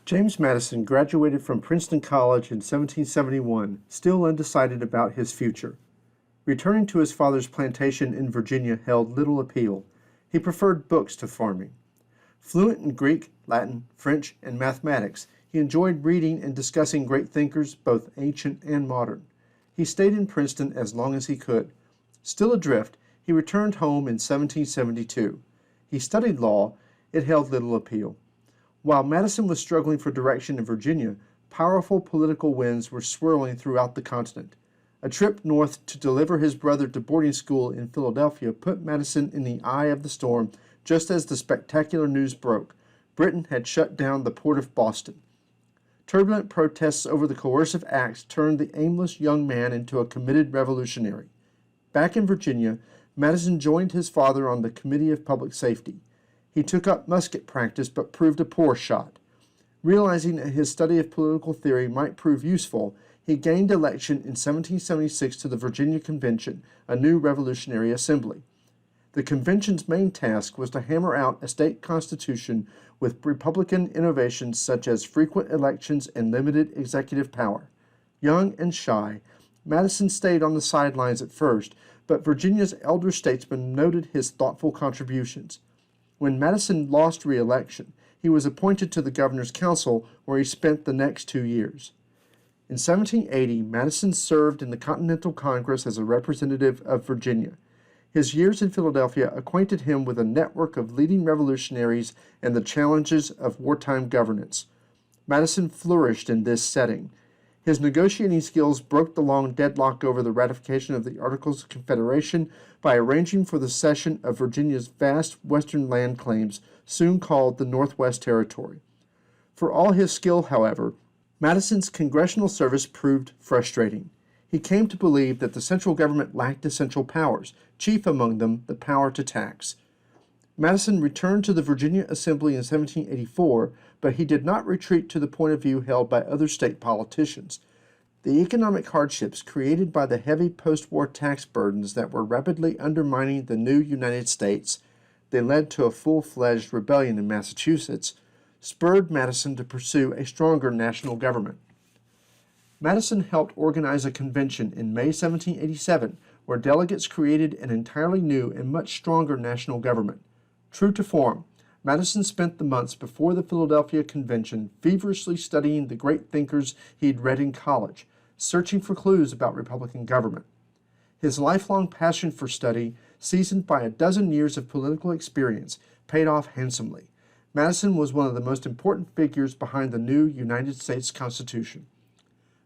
James Madison graduated from Princeton College in 1771, still undecided about his future. Returning to his father's plantation in Virginia held little appeal. He preferred books to farming. Fluent in Greek, Latin, French, and mathematics, he enjoyed reading and discussing great thinkers, both ancient and modern. He stayed in Princeton as long as he could. Still adrift, he returned home in 1772. He studied law. It held little appeal. While Madison was struggling for direction in Virginia, powerful political winds were swirling throughout the continent. A trip north to deliver his brother to boarding school in Philadelphia put Madison in the eye of the storm just as the spectacular news broke. Britain had shut down the port of Boston. Turbulent protests over the coercive acts turned the aimless young man into a committed revolutionary. Back in Virginia, Madison joined his father on the Committee of Public Safety. He took up musket practice but proved a poor shot. Realizing that his study of political theory might prove useful, he gained election in 1776 to the Virginia Convention, a new revolutionary assembly. The convention's main task was to hammer out a state constitution with Republican innovations such as frequent elections and limited executive power. Young and shy, Madison stayed on the sidelines at first, but Virginia's elder statesmen noted his thoughtful contributions. When Madison lost re-election, he was appointed to the governor's council, where he spent the next 2 years. In 1780, Madison served in the Continental Congress as a representative of Virginia. His years in Philadelphia acquainted him with a network of leading revolutionaries and the challenges of wartime governance. Madison flourished in this setting. His negotiating skills broke the long deadlock over the ratification of the Articles of Confederation by arranging for the cession of Virginia's vast western land claims, soon called the Northwest Territory. For all his skill, however, Madison's congressional service proved frustrating. He came to believe that the central government lacked essential powers, chief among them the power to tax. Madison returned to the Virginia Assembly in 1784, but he did not retreat to the point of view held by other state politicians. The economic hardships created by the heavy post-war tax burdens that were rapidly undermining the new United States, they led to a full-fledged rebellion in Massachusetts, spurred Madison to pursue a stronger national government. Madison helped organize a convention in May 1787 where delegates created an entirely new and much stronger national government. True to form, Madison spent the months before the Philadelphia Convention feverishly studying the great thinkers he'd read in college, searching for clues about Republican government. His lifelong passion for study, seasoned by a dozen years of political experience, paid off handsomely. Madison was one of the most important figures behind the new United States Constitution.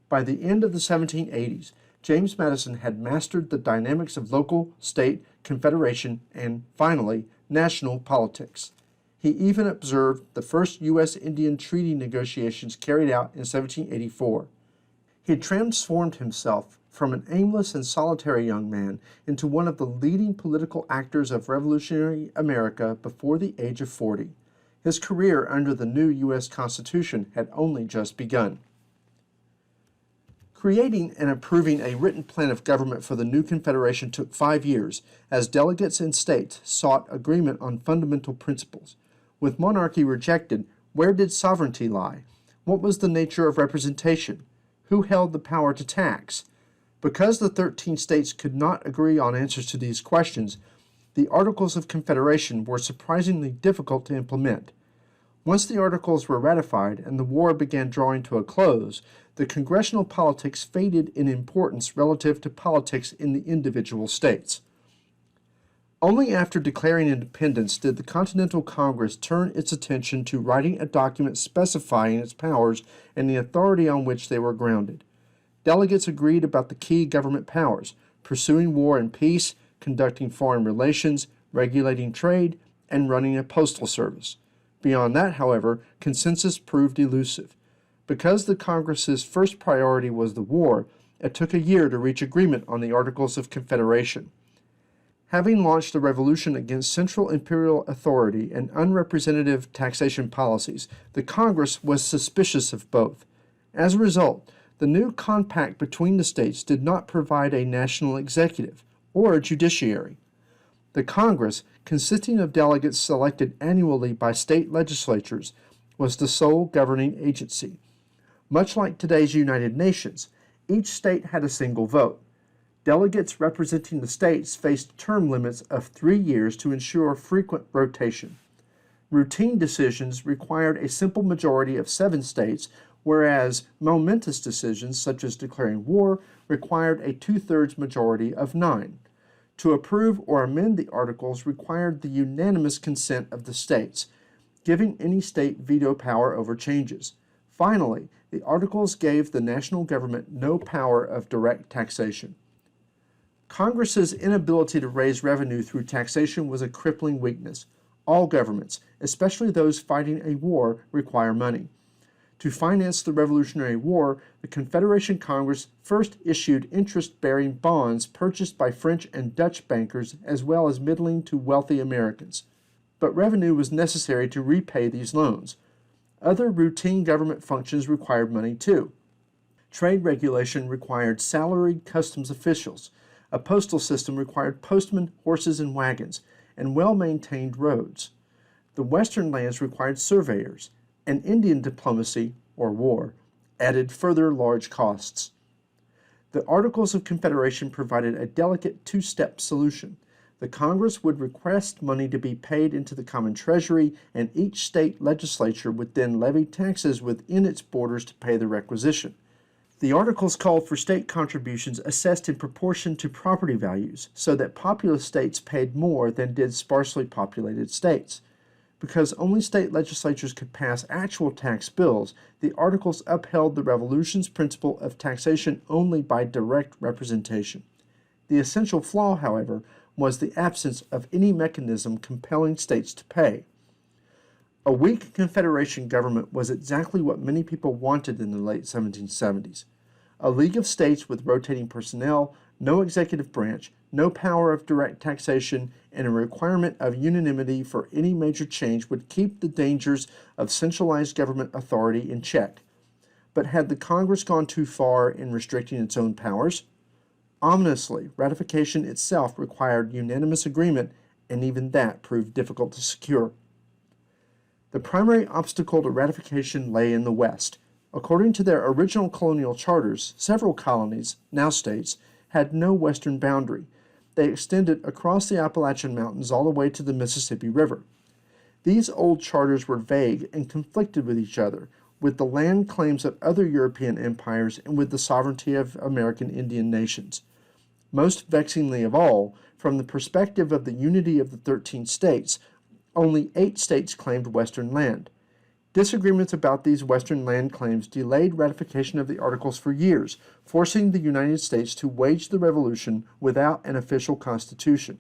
By the end of the 1780s, James Madison had mastered the dynamics of local, state, confederation, and, finally, national politics. He even observed the first U.S.-Indian treaty negotiations carried out in 1784. He had transformed himself from an aimless and solitary young man into one of the leading political actors of revolutionary America before the age of 40. His career under the new U.S. Constitution had only just begun. Creating and approving a written plan of government for the new Confederation took 5 years, as delegates and states sought agreement on fundamental principles. With monarchy rejected, where did sovereignty lie? What was the nature of representation? Who held the power to tax? Because the 13 states could not agree on answers to these questions, the Articles of Confederation were surprisingly difficult to implement. Once the Articles were ratified and the war began drawing to a close, the congressional politics faded in importance relative to politics in the individual states. Only after declaring independence did the Continental Congress turn its attention to writing a document specifying its powers and the authority on which they were grounded. Delegates agreed about the key government powers: pursuing war and peace, conducting foreign relations, regulating trade, and running a postal service. Beyond that, however, consensus proved elusive. Because the Congress's first priority was the war, it took a year to reach agreement on the Articles of Confederation. Having launched a revolution against central imperial authority and unrepresentative taxation policies, the Congress was suspicious of both. As a result, the new compact between the states did not provide a national executive or a judiciary. The Congress, consisting of delegates selected annually by state legislatures, was the sole governing agency. Much like today's United Nations, each state had a single vote. Delegates representing the states faced term limits of 3 years to ensure frequent rotation. Routine decisions required a simple majority of 7 states, whereas momentous decisions, such as declaring war, required a 2/3 majority of 9. To approve or amend the articles required the unanimous consent of the states, giving any state veto power over changes. Finally, the articles gave the national government no power of direct taxation. Congress's inability to raise revenue through taxation was a crippling weakness. All governments, especially those fighting a war, require money. To finance the Revolutionary War, the Confederation Congress first issued interest-bearing bonds purchased by French and Dutch bankers as well as middling to wealthy Americans. But revenue was necessary to repay these loans. Other routine government functions required money too. Trade regulation required salaried customs officials. A postal system required postmen, horses, and wagons, and well-maintained roads. The western lands required surveyors, and Indian diplomacy, or war, added further large costs. The Articles of Confederation provided a delicate two-step solution. The Congress would request money to be paid into the common treasury, and each state legislature would then levy taxes within its borders to pay the requisition. The Articles called for state contributions assessed in proportion to property values, so that populous states paid more than did sparsely populated states. Because only state legislatures could pass actual tax bills, the Articles upheld the Revolution's principle of taxation only by direct representation. The essential flaw, however, was the absence of any mechanism compelling states to pay. A weak Confederation government was exactly what many people wanted in the late 1770s. A league of states with rotating personnel, no executive branch, no power of direct taxation, and a requirement of unanimity for any major change would keep the dangers of centralized government authority in check. But had the Congress gone too far in restricting its own powers? Ominously, ratification itself required unanimous agreement, and even that proved difficult to secure. The primary obstacle to ratification lay in the West. According to their original colonial charters, several colonies, now states, had no western boundary. They extended across the Appalachian Mountains all the way to the Mississippi River. These old charters were vague and conflicted with each other, with the land claims of other European empires and with the sovereignty of American Indian nations. Most vexingly of all, from the perspective of the unity of the 13 states, only 8 states claimed western land. Disagreements about these western land claims delayed ratification of the Articles for years, forcing the United States to wage the Revolution without an official constitution.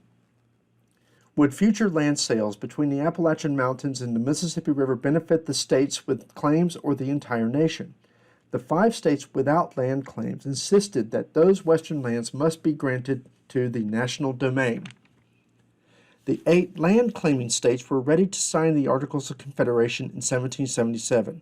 Would future land sales between the Appalachian Mountains and the Mississippi River benefit the states with claims or the entire nation? The 5 states without land claims insisted that those western lands must be granted to the national domain. The 8 land-claiming states were ready to sign the Articles of Confederation in 1777.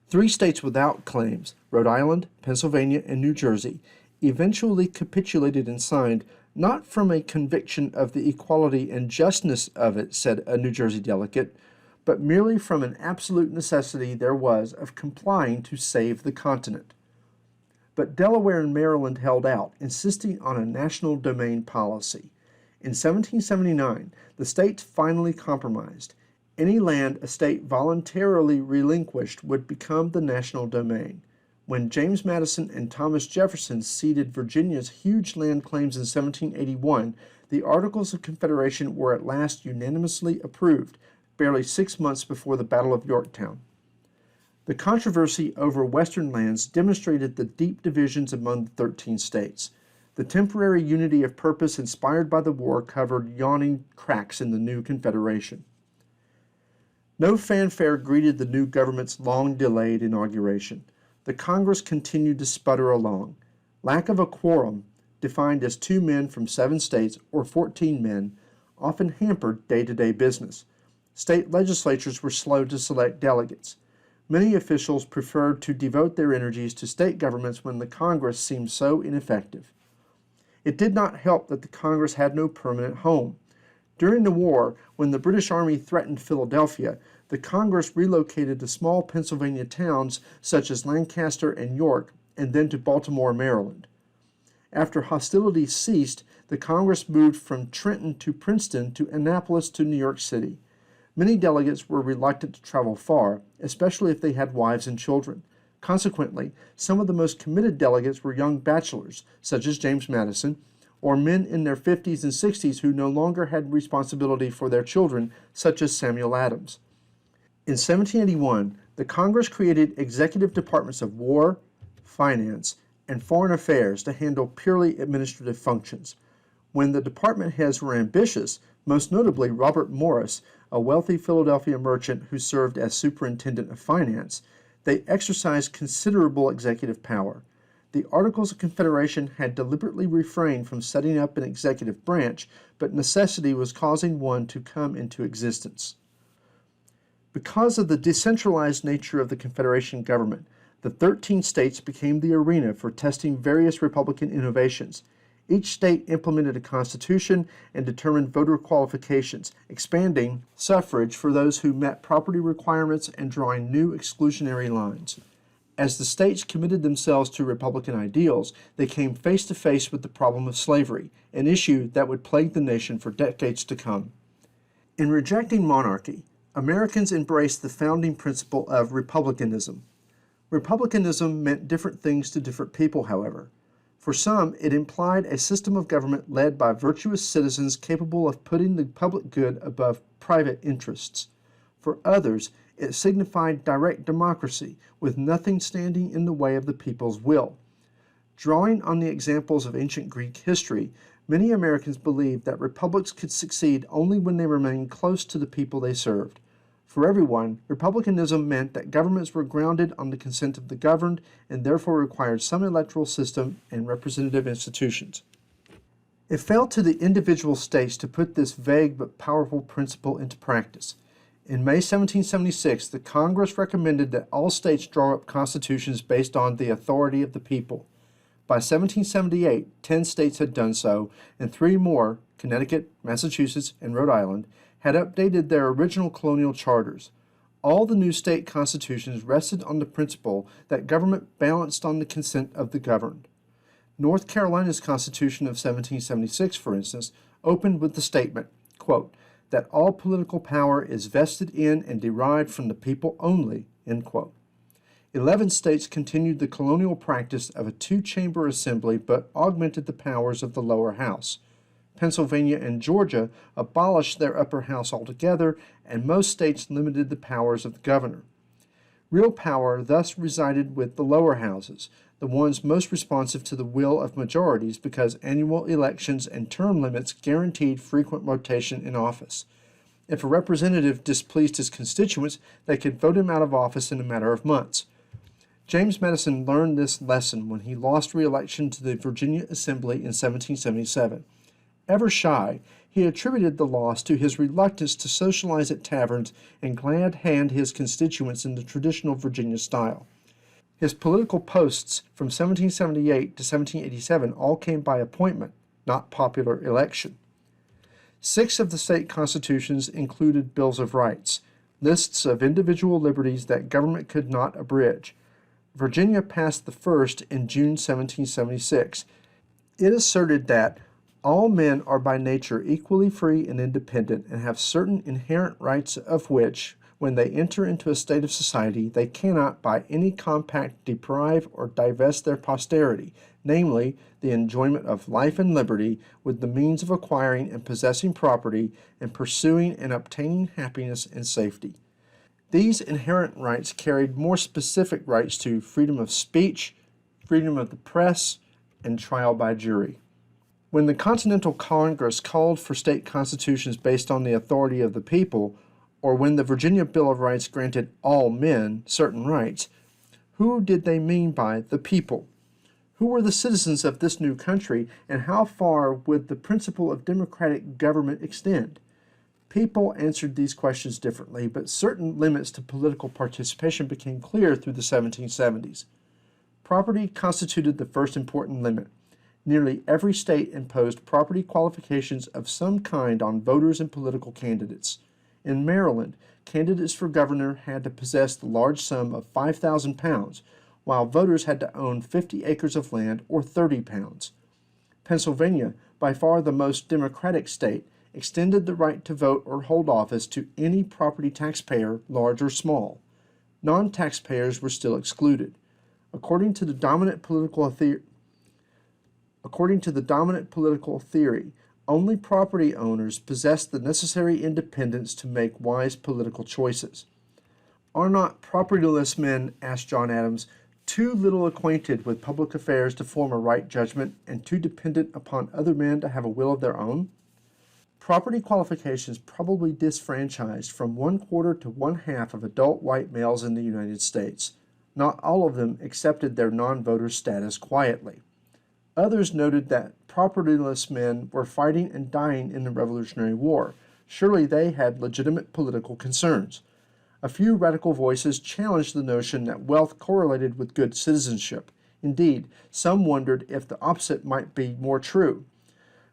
3 states without claims, Rhode Island, Pennsylvania, and New Jersey, eventually capitulated and signed, not from a conviction of the equality and justness of it, said a New Jersey delegate, but merely from an absolute necessity there was of complying to save the continent. But Delaware and Maryland held out, insisting on a national domain policy. In 1779, the states finally compromised. Any land a state voluntarily relinquished would become the national domain. When James Madison and Thomas Jefferson ceded Virginia's huge land claims in 1781, the Articles of Confederation were at last unanimously approved, barely 6 months before the Battle of Yorktown. The controversy over western lands demonstrated the deep divisions among the 13 states. The temporary unity of purpose inspired by the war covered yawning cracks in the new Confederation. No fanfare greeted the new government's long-delayed inauguration. The Congress continued to sputter along. Lack of a quorum, defined as 2 men from 7 states or 14 men, often hampered day-to-day business. State legislatures were slow to select delegates. Many officials preferred to devote their energies to state governments when the Congress seemed so ineffective. It did not help that the Congress had no permanent home. During the war, when the British Army threatened Philadelphia, the Congress relocated to small Pennsylvania towns such as Lancaster and York, and then to Baltimore, Maryland. After hostilities ceased, the Congress moved from Trenton to Princeton to Annapolis to New York City. Many delegates were reluctant to travel far, especially if they had wives and children. Consequently, some of the most committed delegates were young bachelors, such as James Madison, or men in their 50s and 60s who no longer had responsibility for their children, such as Samuel Adams. In 1781, the Congress created executive departments of War, Finance, and Foreign Affairs to handle purely administrative functions. When the department heads were ambitious, most notably Robert Morris, a wealthy Philadelphia merchant who served as superintendent of finance, they exercised considerable executive power. The Articles of Confederation had deliberately refrained from setting up an executive branch, but necessity was causing one to come into existence. Because of the decentralized nature of the Confederation government, the 13 states became the arena for testing various Republican innovations. Each state implemented a constitution and determined voter qualifications, expanding suffrage for those who met property requirements and drawing new exclusionary lines. As the states committed themselves to Republican ideals, they came face to face with the problem of slavery, an issue that would plague the nation for decades to come. In rejecting monarchy, Americans embraced the founding principle of republicanism. Republicanism meant different things to different people, however. For some, it implied a system of government led by virtuous citizens capable of putting the public good above private interests. For others, it signified direct democracy, with nothing standing in the way of the people's will. Drawing on the examples of ancient Greek history, many Americans believed that republics could succeed only when they remained close to the people they served. For everyone, republicanism meant that governments were grounded on the consent of the governed and therefore required some electoral system and representative institutions. It fell to the individual states to put this vague but powerful principle into practice. In May 1776, the Congress recommended that all states draw up constitutions based on the authority of the people. By 1778, 10 states had done so, and 3 more, Connecticut, Massachusetts, and Rhode Island, had updated their original colonial charters. All the new state constitutions rested on the principle that government balanced on the consent of the governed. North Carolina's Constitution of 1776, for instance, opened with the statement, quote, that all political power is vested in and derived from the people only, end quote. 11 states continued the colonial practice of a 2-chamber assembly but augmented the powers of the lower house. Pennsylvania and Georgia abolished their upper house altogether, and most states limited the powers of the governor. Real power thus resided with the lower houses, the ones most responsive to the will of majorities because annual elections and term limits guaranteed frequent rotation in office. If a representative displeased his constituents, they could vote him out of office in a matter of months. James Madison learned this lesson when he lost re-election to the Virginia Assembly in 1777. Ever shy, he attributed the loss to his reluctance to socialize at taverns and glad hand his constituents in the traditional Virginia style. His political posts from 1778 to 1787 all came by appointment, not popular election. 6 of the state constitutions included bills of rights, lists of individual liberties that government could not abridge. Virginia passed the first in June 1776. It asserted that all men are by nature equally free and independent and have certain inherent rights of which, when they enter into a state of society, they cannot by any compact deprive or divest their posterity, namely, the enjoyment of life and liberty, with the means of acquiring and possessing property, and pursuing and obtaining happiness and safety. These inherent rights carried more specific rights to freedom of speech, freedom of the press, and trial by jury. When the Continental Congress called for state constitutions based on the authority of the people, or when the Virginia Bill of Rights granted all men certain rights, who did they mean by the people? Who were the citizens of this new country, and how far would the principle of democratic government extend? People answered these questions differently, but certain limits to political participation became clear through the 1770s. Property constituted the first important limit. Nearly every state imposed property qualifications of some kind on voters and political candidates. In Maryland, candidates for governor had to possess the large sum of 5,000 pounds, while voters had to own 50 acres of land or 30 pounds. Pennsylvania, by far the most democratic state, extended the right to vote or hold office to any property taxpayer, large or small. Non-taxpayers were still excluded. According to the dominant political theory, only property owners possessed the necessary independence to make wise political choices. Are not propertyless men, asked John Adams, too little acquainted with public affairs to form a right judgment and too dependent upon other men to have a will of their own? Property qualifications probably disfranchised from 1/4 to 1/2 of adult white males in the United States. Not all of them accepted their non-voter status quietly. Others noted that propertyless men were fighting and dying in the Revolutionary War. Surely they had legitimate political concerns. A few radical voices challenged the notion that wealth correlated with good citizenship. Indeed, some wondered if the opposite might be more true.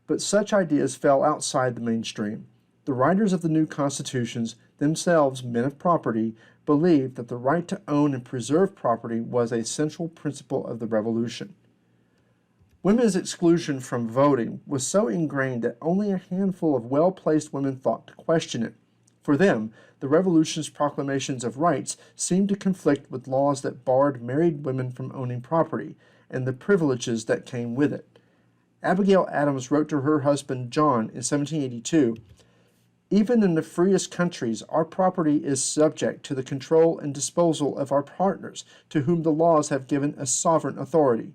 But such ideas fell outside the mainstream. The writers of the new constitutions, themselves men of property, believed that the right to own and preserve property was a central principle of the Revolution. Women's exclusion from voting was so ingrained that only a handful of well-placed women thought to question it. For them, the Revolution's proclamations of rights seemed to conflict with laws that barred married women from owning property and the privileges that came with it. Abigail Adams wrote to her husband John in 1782, "Even in the freest countries, our property is subject to the control and disposal of our partners, to whom the laws have given a sovereign authority.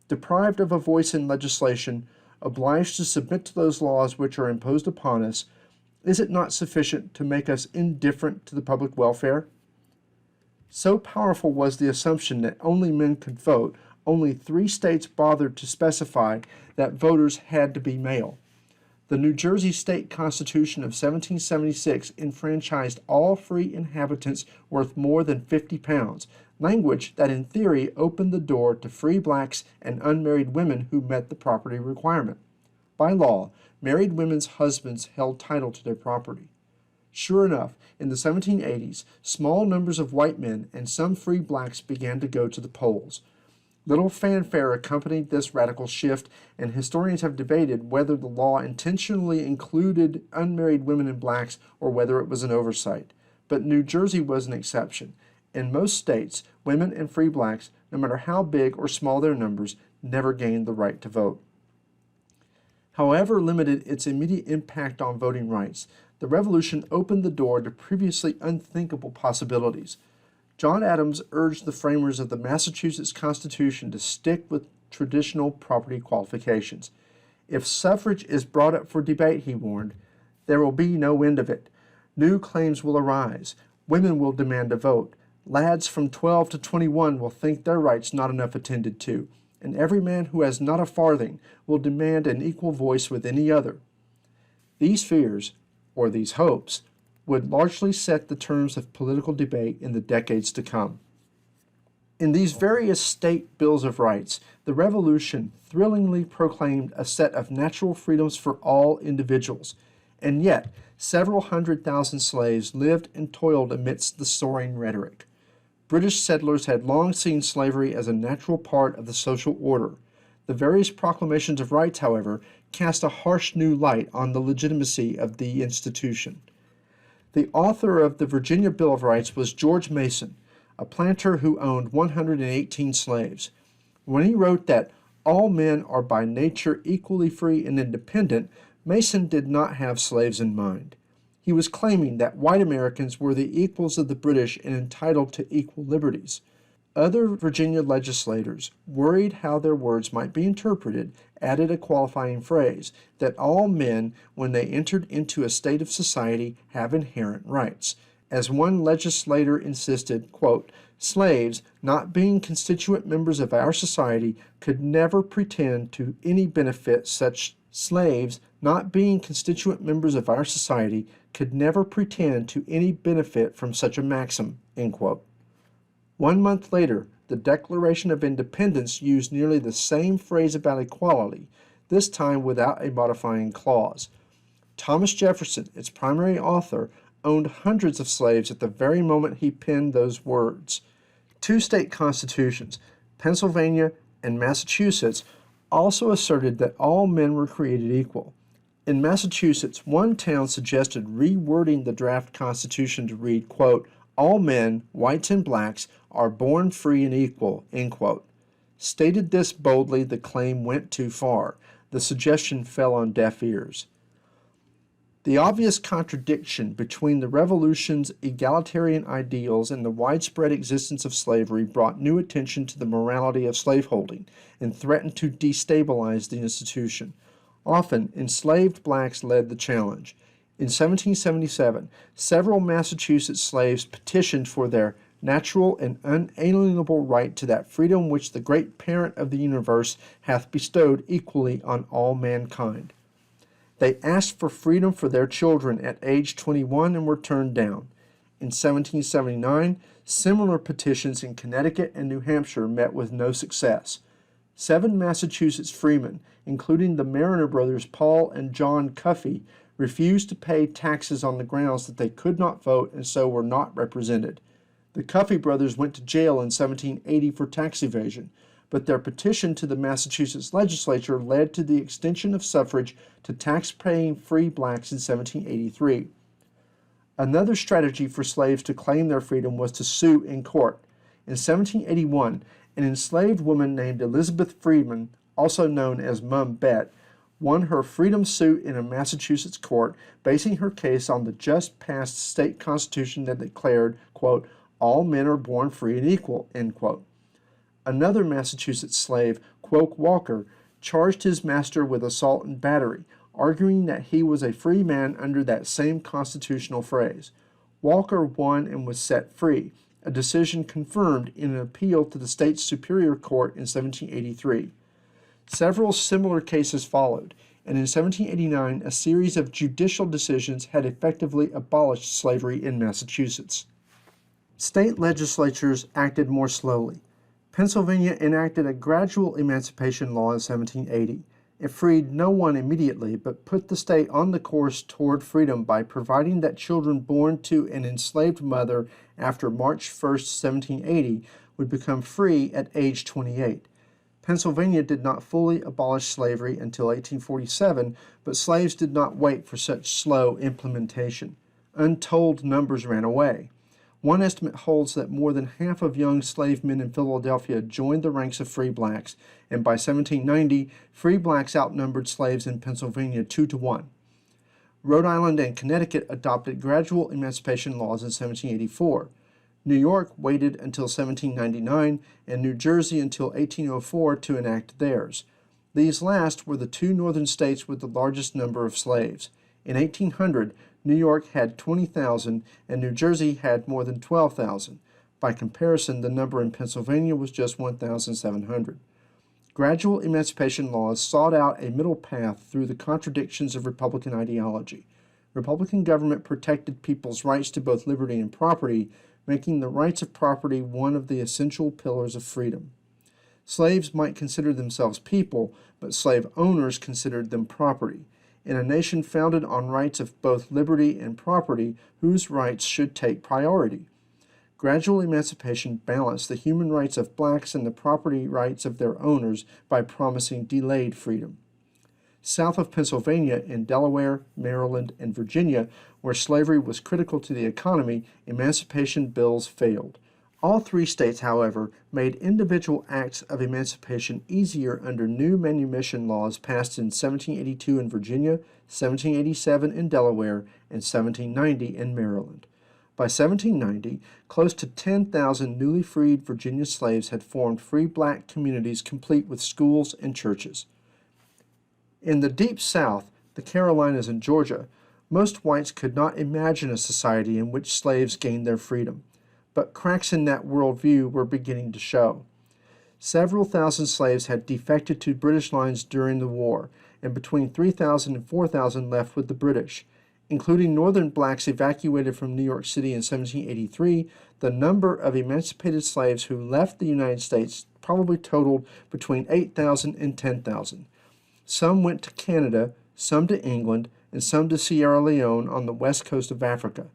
Deprived of a voice in legislation, obliged to submit to those laws which are imposed upon us, is it not sufficient to make us indifferent to the public welfare?" So powerful was the assumption that only men could vote, only 3 states bothered to specify that voters had to be male. The New Jersey State Constitution of 1776 enfranchised all free inhabitants worth more than 50 pounds, language that in theory opened the door to free blacks and unmarried women who met the property requirement. By law, married women's husbands held title to their property. Sure enough, in the 1780s, small numbers of white men and some free blacks began to go to the polls. Little fanfare accompanied this radical shift, and historians have debated whether the law intentionally included unmarried women and blacks or whether it was an oversight. But New Jersey was an exception. In most states, women and free blacks, no matter how big or small their numbers, never gained the right to vote. However limited its immediate impact on voting rights, the Revolution opened the door to previously unthinkable possibilities. John Adams urged the framers of the Massachusetts Constitution to stick with traditional property qualifications. If suffrage is brought up for debate, he warned, there will be no end of it. New claims will arise. Women will demand a vote. Lads from 12 to 21 will think their rights not enough attended to, and every man who has not a farthing will demand an equal voice with any other. These fears, or these hopes, would largely set the terms of political debate in the decades to come. In these various state bills of rights, the Revolution thrillingly proclaimed a set of natural freedoms for all individuals, and yet several 100,000 slaves lived and toiled amidst the soaring rhetoric. British settlers had long seen slavery as a natural part of the social order. The various proclamations of rights, however, cast a harsh new light on the legitimacy of the institution. The author of the Virginia Bill of Rights was George Mason, a planter who owned 118 slaves. When he wrote that all men are by nature equally free and independent, Mason did not have slaves in mind. He was claiming that white Americans were the equals of the British and entitled to equal liberties. Other Virginia legislators, worried how their words might be interpreted, added a qualifying phrase that all men, when they entered into a state of society, have inherent rights. As one legislator insisted, quote, slaves, not being constituent members of our society, could never pretend to any benefit such slaves, not being constituent members of our society, could never pretend to any benefit from such a maxim, end quote. 1 month later, the Declaration of Independence used nearly the same phrase about equality, this time without a modifying clause. Thomas Jefferson, its primary author, owned hundreds of slaves at the very moment he penned those words. Two state constitutions, Pennsylvania and Massachusetts, also asserted that all men were created equal. In Massachusetts, one town suggested rewording the draft constitution to read, quote, "All men, whites and blacks, are born free and equal," end quote. Stated this boldly, the claim went too far. The suggestion fell on deaf ears. The obvious contradiction between the Revolution's egalitarian ideals and the widespread existence of slavery brought new attention to the morality of slaveholding and threatened to destabilize the institution. Often, enslaved blacks led the challenge. In 1777, several Massachusetts slaves petitioned for their natural and unalienable right to that freedom which the great parent of the universe hath bestowed equally on all mankind. They asked for freedom for their children at age 21 and were turned down. In 1779, similar petitions in Connecticut and New Hampshire met with no success. 7 Massachusetts freemen, including the Mariner brothers Paul and John Cuffey, refused to pay taxes on the grounds that they could not vote and so were not represented. The Cuffey brothers went to jail in 1780 for tax evasion, but their petition to the Massachusetts legislature led to the extension of suffrage to tax-paying free blacks in 1783. Another strategy for slaves to claim their freedom was to sue in court. In 1781, an enslaved woman named Elizabeth Freeman, also known as Mum Bet, won her freedom suit in a Massachusetts court, basing her case on the just-passed state constitution that declared, quote, "All men are born free and equal," end quote. Another Massachusetts slave, Quoke Walker, charged his master with assault and battery, arguing that he was a free man under that same constitutional phrase. Walker won and was set free, a decision confirmed in an appeal to the state's Superior Court in 1783. Several similar cases followed, and in 1789 a series of judicial decisions had effectively abolished slavery in Massachusetts. State legislatures acted more slowly. Pennsylvania enacted a gradual emancipation law in 1780. It freed no one immediately, but put the state on the course toward freedom by providing that children born to an enslaved mother after March 1, 1780, would become free at age 28. Pennsylvania did not fully abolish slavery until 1847, but slaves did not wait for such slow implementation. Untold numbers ran away. One estimate holds that more than half of young slave men in Philadelphia joined the ranks of free blacks, and by 1790, free blacks outnumbered slaves in Pennsylvania 2-1. Rhode Island and Connecticut adopted gradual emancipation laws in 1784. New York waited until 1799, and New Jersey until 1804 to enact theirs. These last were the two northern states with the largest number of slaves. In 1800, New York had 20,000 and New Jersey had more than 12,000. By comparison, the number in Pennsylvania was just 1,700. Gradual emancipation laws sought out a middle path through the contradictions of Republican ideology. Republican government protected people's rights to both liberty and property, making the rights of property one of the essential pillars of freedom. Slaves might consider themselves people, but slave owners considered them property. In a nation founded on rights of both liberty and property, whose rights should take priority? Gradual emancipation balanced the human rights of blacks and the property rights of their owners by promising delayed freedom. South of Pennsylvania, in Delaware, Maryland, and Virginia, where slavery was critical to the economy, emancipation bills failed. All three states, however, made individual acts of emancipation easier under new manumission laws passed in 1782 in Virginia, 1787 in Delaware, and 1790 in Maryland. By 1790, close to 10,000 newly freed Virginia slaves had formed free black communities complete with schools and churches. In the Deep South, the Carolinas and Georgia, most whites could not imagine a society in which slaves gained their freedom. But cracks in that worldview were beginning to show. Several thousand slaves had defected to British lines during the war, and between 3,000 and 4,000 left with the British. Including northern blacks evacuated from New York City in 1783, the number of emancipated slaves who left the United States probably totaled between 8,000 and 10,000. Some went to Canada, some to England, and some to Sierra Leone on the west coast of Africa.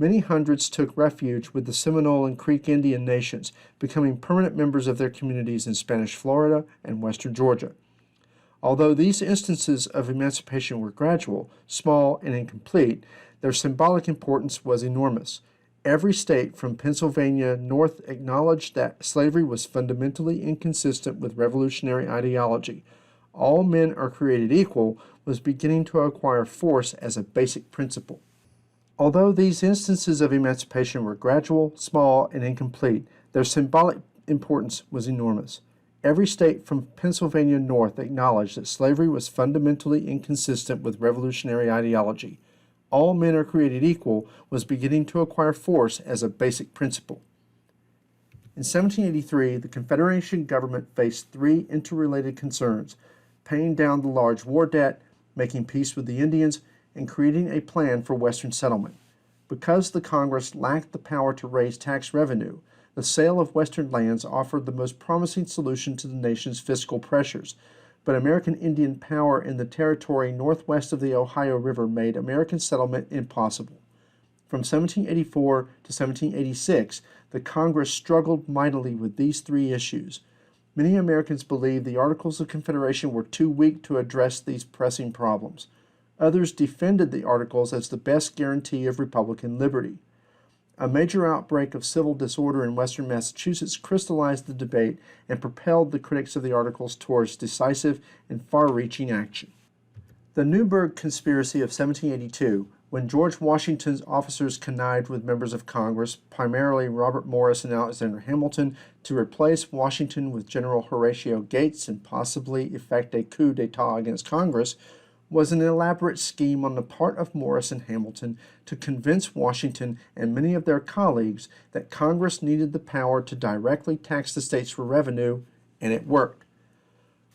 Many hundreds took refuge with the Seminole and Creek Indian nations, becoming permanent members of their communities in Spanish Florida and western Georgia. Although these instances of emancipation were gradual, small, and incomplete, their symbolic importance was enormous. Every state from Pennsylvania north acknowledged that slavery was fundamentally inconsistent with revolutionary ideology. All men are created equal was beginning to acquire force as a basic principle. Although these instances of emancipation were gradual, small, and incomplete, their symbolic importance was enormous. Every state from Pennsylvania north acknowledged that slavery was fundamentally inconsistent with revolutionary ideology. All men are created equal was beginning to acquire force as a basic principle. In 1783, the Confederation government faced three interrelated concerns: paying down the large war debt, making peace with the Indians, and creating a plan for Western settlement. Because the Congress lacked the power to raise tax revenue, the sale of Western lands offered the most promising solution to the nation's fiscal pressures. But American Indian power in the territory northwest of the Ohio River made American settlement impossible. From 1784 to 1786, the Congress struggled mightily with these three issues. Many Americans believed the Articles of Confederation were too weak to address these pressing problems. Others defended the Articles as the best guarantee of Republican liberty. A major outbreak of civil disorder in western Massachusetts crystallized the debate and propelled the critics of the Articles towards decisive and far-reaching action. The Newburgh Conspiracy of 1782, when George Washington's officers connived with members of Congress, primarily Robert Morris and Alexander Hamilton, to replace Washington with General Horatio Gates and possibly effect a coup d'etat against Congress, was an elaborate scheme on the part of Morris and Hamilton to convince Washington and many of their colleagues that Congress needed the power to directly tax the states for revenue, and it worked.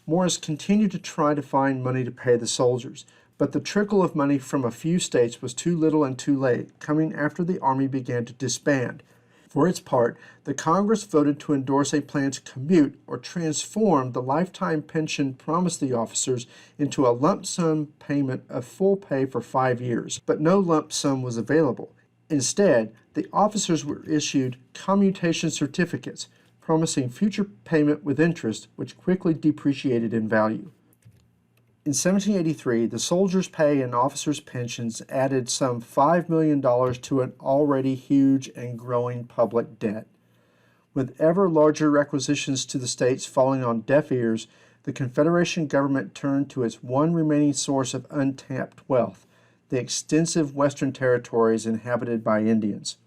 Morris continued to try to find money to pay the soldiers, but the trickle of money from a few states was too little and too late, coming after the Army began to disband. For its part, the Congress voted to endorse a plan to commute or transform the lifetime pension promised the officers into a lump sum payment of full pay for 5 years, but no lump sum was available. Instead, the officers were issued commutation certificates, promising future payment with interest, which quickly depreciated in value. In 1783, the soldiers' pay and officers' pensions added some $5 million to an already huge and growing public debt. With ever larger requisitions to the states falling on deaf ears, the Confederation government turned to its one remaining source of untapped wealth, the extensive western territories inhabited by Indians.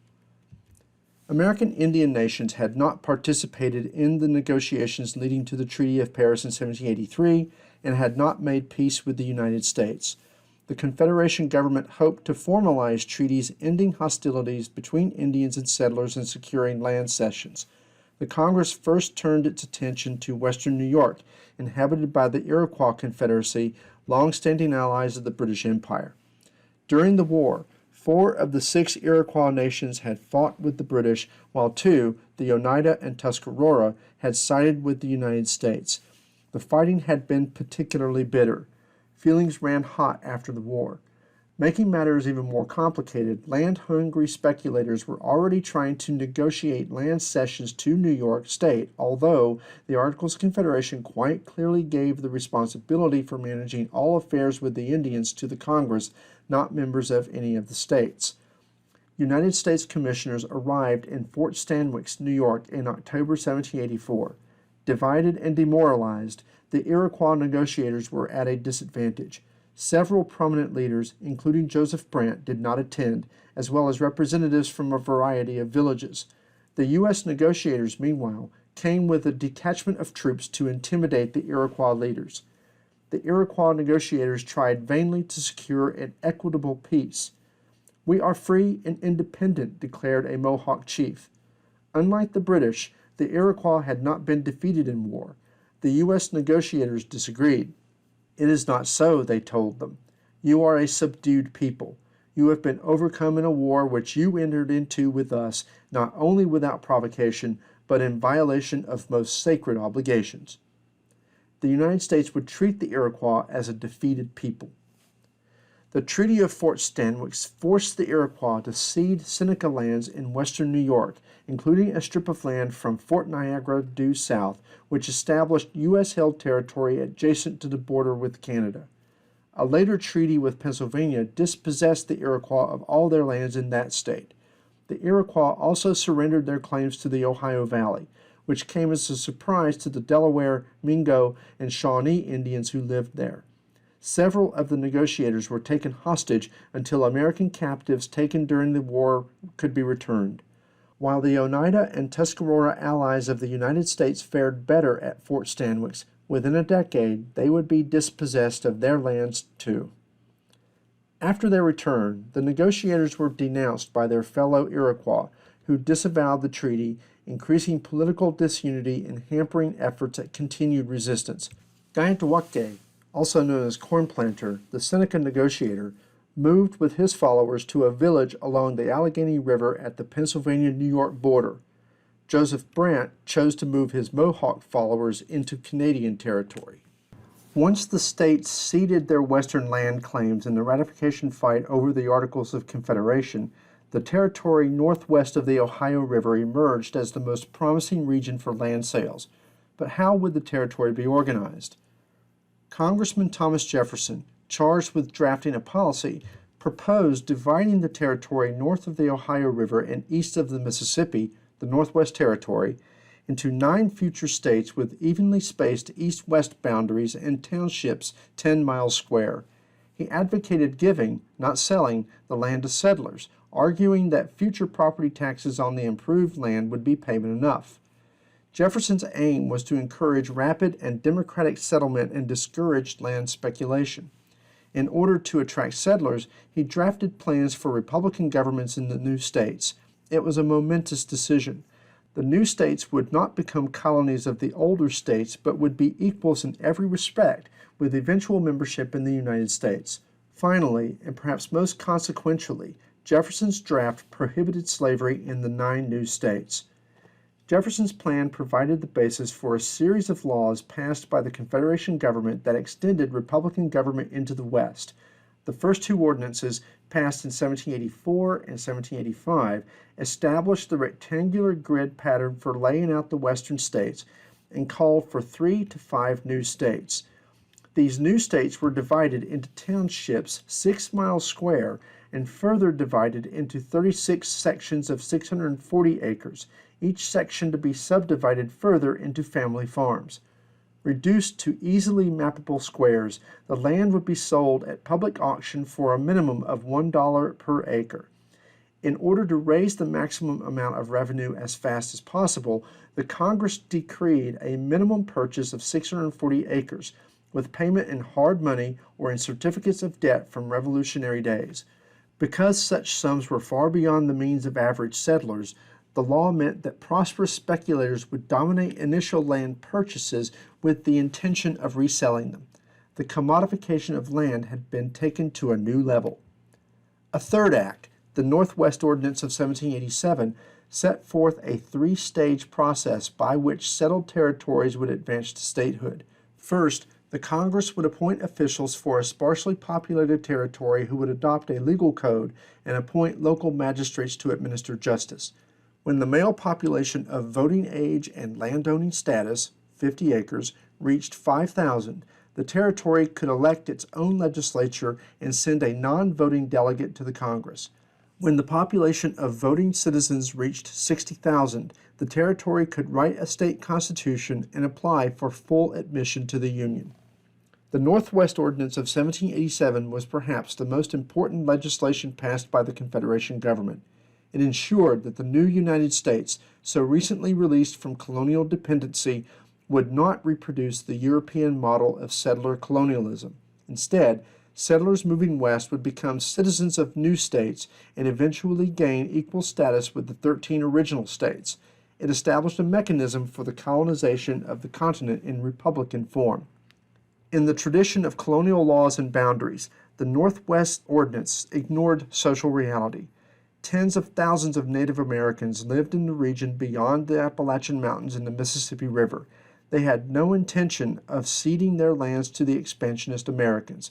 American Indian nations had not participated in the negotiations leading to the Treaty of Paris in 1783 and had not made peace with the United States. The Confederation government hoped to formalize treaties ending hostilities between Indians and settlers and securing land cessions. The Congress first turned its attention to western New York, inhabited by the Iroquois Confederacy, long-standing allies of the British Empire. During the war, 4 of the 6 Iroquois nations had fought with the British, while 2, the Oneida and Tuscarora, had sided with the United States. The fighting had been particularly bitter. Feelings ran hot after the war. Making matters even more complicated, land-hungry speculators were already trying to negotiate land cessions to New York State, although the Articles of Confederation quite clearly gave the responsibility for managing all affairs with the Indians to the Congress, not members of any of the states. United States commissioners arrived in Fort Stanwix, New York, in October 1784. Divided and demoralized, the Iroquois negotiators were at a disadvantage. Several prominent leaders, including Joseph Brant, did not attend, as well as representatives from a variety of villages. The U.S. negotiators, meanwhile, came with a detachment of troops to intimidate the Iroquois leaders. The Iroquois negotiators tried vainly to secure an equitable peace. "We are free and independent," declared a Mohawk chief. Unlike the British, the Iroquois had not been defeated in war. The U.S. negotiators disagreed. "It is not so," they told them. "You are a subdued people. You have been overcome in a war which you entered into with us, not only without provocation, but in violation of most sacred obligations." The United States would treat the Iroquois as a defeated people. The Treaty of Fort Stanwix forced the Iroquois to cede Seneca lands in western New York, including a strip of land from Fort Niagara due south, which established U.S.-held territory adjacent to the border with Canada. A later treaty with Pennsylvania dispossessed the Iroquois of all their lands in that state. The Iroquois also surrendered their claims to the Ohio Valley, which came as a surprise to the Delaware, Mingo, and Shawnee Indians who lived there. Several of the negotiators were taken hostage until American captives taken during the war could be returned. While the Oneida and Tuscarora allies of the United States fared better at Fort Stanwix, within a decade they would be dispossessed of their lands too. After their return, the negotiators were denounced by their fellow Iroquois, who disavowed the treaty, increasing political disunity and hampering efforts at continued resistance. Guyantowake, also known as Corn Planter, the Seneca negotiator, moved with his followers to a village along the Allegheny River at the Pennsylvania-New York border. Joseph Brant chose to move his Mohawk followers into Canadian territory. Once the states ceded their western land claims in the ratification fight over the Articles of Confederation, the territory northwest of the Ohio River emerged as the most promising region for land sales. But how would the territory be organized? Congressman Thomas Jefferson, charged with drafting a policy, proposed dividing the territory north of the Ohio River and east of the Mississippi, the Northwest Territory, into 9 future states with evenly spaced east-west boundaries and townships 10 miles square. He advocated giving, not selling, the land to settlers, arguing that future property taxes on the improved land would be payment enough. Jefferson's aim was to encourage rapid and democratic settlement and discourage land speculation. In order to attract settlers, he drafted plans for Republican governments in the new states. It was a momentous decision. The new states would not become colonies of the older states, but would be equals in every respect, with eventual membership in the United States. Finally, and perhaps most consequentially, Jefferson's draft prohibited slavery in the 9 new states. Jefferson's plan provided the basis for a series of laws passed by the Confederation government that extended Republican government into the West. The first 2 ordinances, passed in 1784 and 1785, established the rectangular grid pattern for laying out the western states and called for 3 to 5 new states. These new states were divided into townships 6 miles square and further divided into 36 sections of 640 acres, each section to be subdivided further into family farms. Reduced to easily mappable squares, the land would be sold at public auction for a minimum of $1 per acre. In order to raise the maximum amount of revenue as fast as possible, the Congress decreed a minimum purchase of 640 acres, with payment in hard money or in certificates of debt from Revolutionary days. Because such sums were far beyond the means of average settlers, the law meant that prosperous speculators would dominate initial land purchases with the intention of reselling them. The commodification of land had been taken to a new level. A third act, the Northwest Ordinance of 1787, set forth a 3-stage process by which settled territories would advance to statehood. First, the Congress would appoint officials for a sparsely populated territory who would adopt a legal code and appoint local magistrates to administer justice. When the male population of voting age and landowning status, 50 acres, reached 5,000, the territory could elect its own legislature and send a non-voting delegate to the Congress. When the population of voting citizens reached 60,000, the territory could write a state constitution and apply for full admission to the Union. The Northwest Ordinance of 1787 was perhaps the most important legislation passed by the Confederation government. It ensured that the new United States, so recently released from colonial dependency, would not reproduce the European model of settler colonialism. Instead, settlers moving west would become citizens of new states and eventually gain equal status with the 13 original states. It established a mechanism for the colonization of the continent in republican form. In the tradition of colonial laws and boundaries, the Northwest Ordinance ignored social reality. Tens of thousands of Native Americans lived in the region beyond the Appalachian Mountains and the Mississippi River. They had no intention of ceding their lands to the expansionist Americans.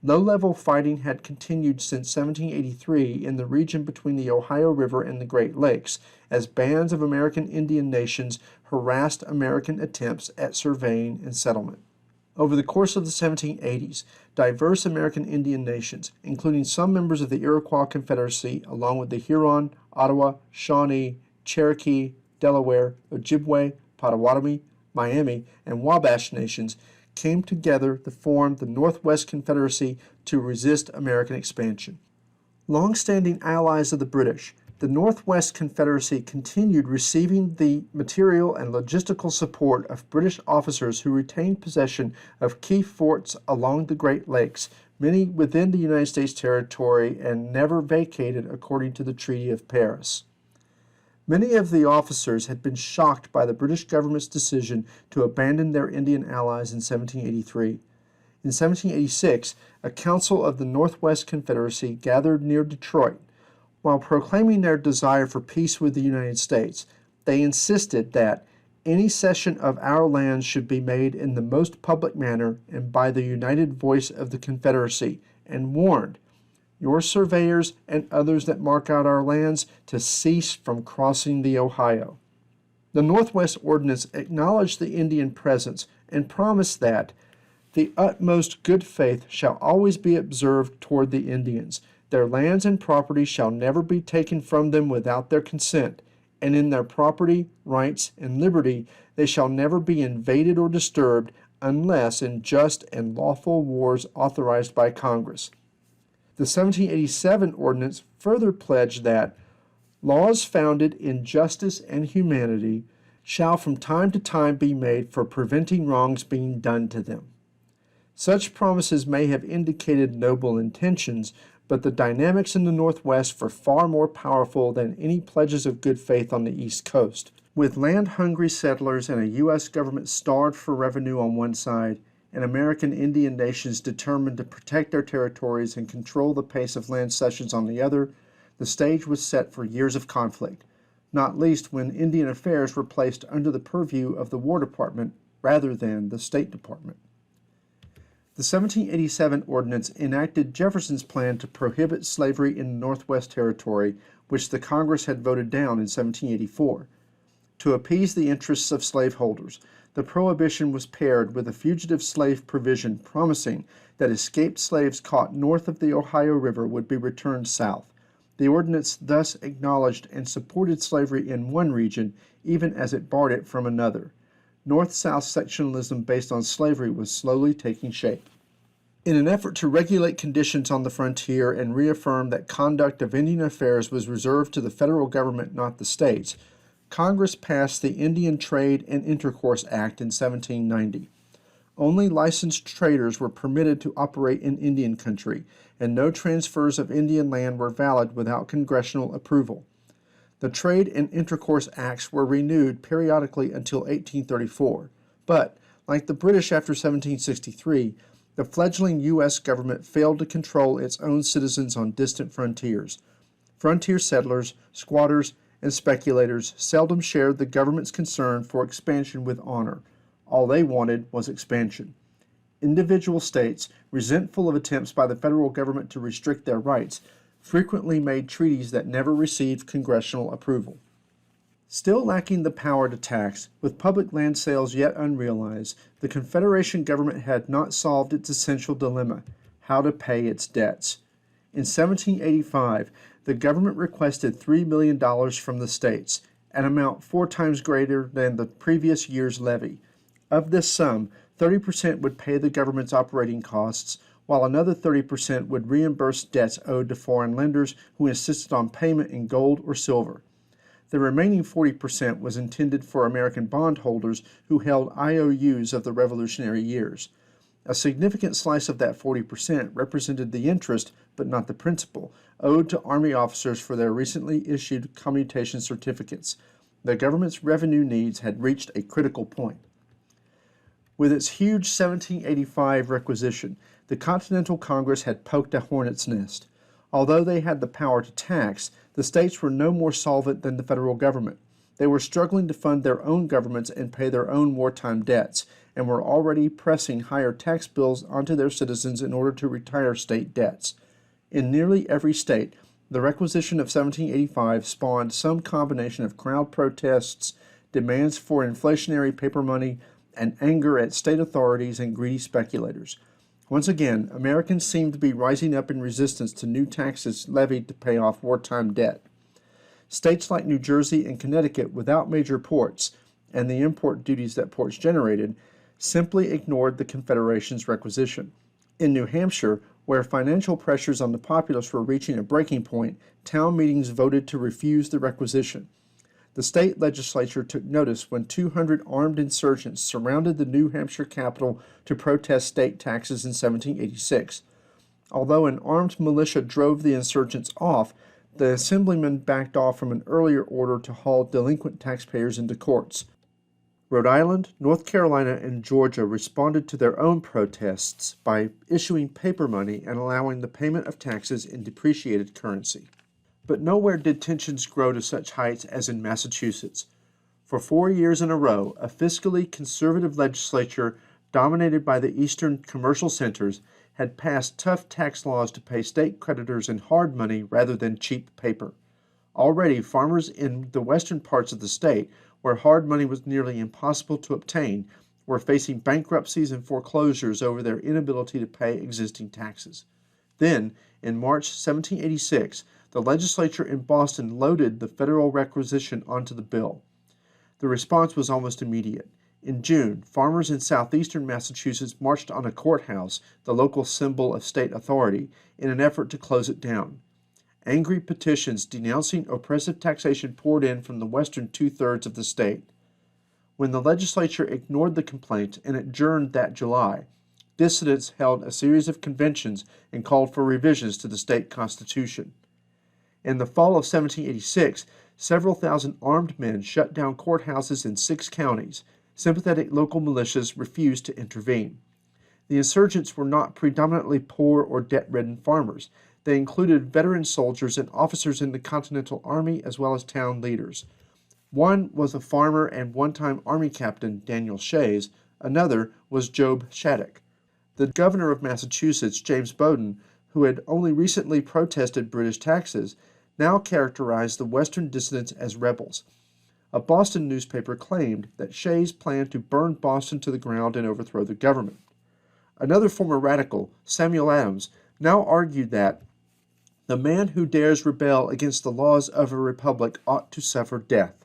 Low-level fighting had continued since 1783 in the region between the Ohio River and the Great Lakes, as bands of American Indian nations harassed American attempts at surveying and settlement. Over the course of the 1780s, diverse American Indian nations, including some members of the Iroquois Confederacy, along with the Huron, Ottawa, Shawnee, Cherokee, Delaware, Ojibwe, Potawatomi, Miami, and Wabash nations, came together to form the Northwest Confederacy to resist American expansion. Long-standing allies of the British, the Northwest Confederacy continued receiving the material and logistical support of British officers who retained possession of key forts along the Great Lakes, many within the United States territory and never vacated according to the Treaty of Paris. Many of the officers had been shocked by the British government's decision to abandon their Indian allies in 1783. In 1786, a council of the Northwest Confederacy gathered near Detroit. While proclaiming their desire for peace with the United States, they insisted that any cession of our lands should be made in the most public manner and by the united voice of the Confederacy, and warned your surveyors and others that mark out our lands to cease from crossing the Ohio. The Northwest Ordinance acknowledged the Indian presence and promised that the utmost good faith shall always be observed toward the Indians. Their lands and property shall never be taken from them without their consent, and in their property, rights, and liberty they shall never be invaded or disturbed unless in just and lawful wars authorized by Congress. The 1787 ordinance further pledged that laws founded in justice and humanity shall from time to time be made for preventing wrongs being done to them. Such promises may have indicated noble intentions, but the dynamics in the Northwest were far more powerful than any pledges of good faith on the East Coast. With land-hungry settlers and a U.S. government starved for revenue on one side, and American Indian nations determined to protect their territories and control the pace of land cessions on the other, the stage was set for years of conflict, not least when Indian affairs were placed under the purview of the War Department rather than the State Department. The 1787 ordinance enacted Jefferson's plan to prohibit slavery in the Northwest Territory, which the Congress had voted down in 1784. To appease the interests of slaveholders, the prohibition was paired with a fugitive slave provision promising that escaped slaves caught north of the Ohio River would be returned south. The ordinance thus acknowledged and supported slavery in one region, even as it barred it from another. North-South sectionalism based on slavery was slowly taking shape. In an effort to regulate conditions on the frontier and reaffirm that conduct of Indian affairs was reserved to the federal government, not the states, Congress passed the Indian Trade and Intercourse Act in 1790. Only licensed traders were permitted to operate in Indian country, and no transfers of Indian land were valid without congressional approval. The Trade and Intercourse Acts were renewed periodically until 1834, but, like the British after 1763, the fledgling U.S. government failed to control its own citizens on distant frontiers. Frontier settlers, squatters, and speculators seldom shared the government's concern for expansion with honor. All they wanted was expansion. Individual states, resentful of attempts by the federal government to restrict their rights, frequently made treaties that never received congressional approval. Still lacking the power to tax, with public land sales yet unrealized, the Confederation government had not solved its essential dilemma: how to pay its debts. In 1785, the government requested $3 million from the states, an amount 4 times greater than the previous year's levy. Of this sum, 30% would pay the government's operating costs, while another 30% would reimburse debts owed to foreign lenders who insisted on payment in gold or silver. The remaining 40% was intended for American bondholders who held IOUs of the Revolutionary years. A significant slice of that 40% represented the interest, but not the principal, owed to Army officers for their recently issued commutation certificates. The government's revenue needs had reached a critical point. With its huge 1785 requisition, the Continental Congress had poked a hornet's nest. Although they had the power to tax, the states were no more solvent than the federal government. They were struggling to fund their own governments and pay their own wartime debts, and were already pressing higher tax bills onto their citizens in order to retire state debts. In nearly every state, the requisition of 1785 spawned some combination of crowd protests, demands for inflationary paper money, and anger at state authorities and greedy speculators. Once again, Americans seemed to be rising up in resistance to new taxes levied to pay off wartime debt. States like New Jersey and Connecticut, without major ports and the import duties that ports generated, simply ignored the Confederation's requisition. In New Hampshire, where financial pressures on the populace were reaching a breaking point, town meetings voted to refuse the requisition. The state legislature took notice when 200 armed insurgents surrounded the New Hampshire capital to protest state taxes in 1786. Although an armed militia drove the insurgents off, the assemblymen backed off from an earlier order to haul delinquent taxpayers into courts. Rhode Island, North Carolina, and Georgia responded to their own protests by issuing paper money and allowing the payment of taxes in depreciated currency. But nowhere did tensions grow to such heights as in Massachusetts. For 4 years in a row, a fiscally conservative legislature dominated by the eastern commercial centers had passed tough tax laws to pay state creditors in hard money rather than cheap paper. Already, farmers in the western parts of the state, where hard money was nearly impossible to obtain, were facing bankruptcies and foreclosures over their inability to pay existing taxes. Then, in March 1786, the legislature in Boston loaded the federal requisition onto the bill. The response was almost immediate. In June, farmers in southeastern Massachusetts marched on a courthouse, the local symbol of state authority, in an effort to close it down. Angry petitions denouncing oppressive taxation poured in from the western two-thirds of the state. When the legislature ignored the complaint and adjourned that July, dissidents held a series of conventions and called for revisions to the state constitution. In the fall of 1786, several thousand armed men shut down courthouses in 6 counties. Sympathetic local militias refused to intervene. The insurgents were not predominantly poor or debt-ridden farmers. They included veteran soldiers and officers in the Continental Army as well as town leaders. One was a farmer and one-time Army captain, Daniel Shays. Another was Job Shattuck. The governor of Massachusetts, James Bowdoin, who had only recently protested British taxes, now characterized the Western dissidents as rebels. A Boston newspaper claimed that Shays planned to burn Boston to the ground and overthrow the government. Another former radical, Samuel Adams, now argued that the man who dares rebel against the laws of a republic ought to suffer death.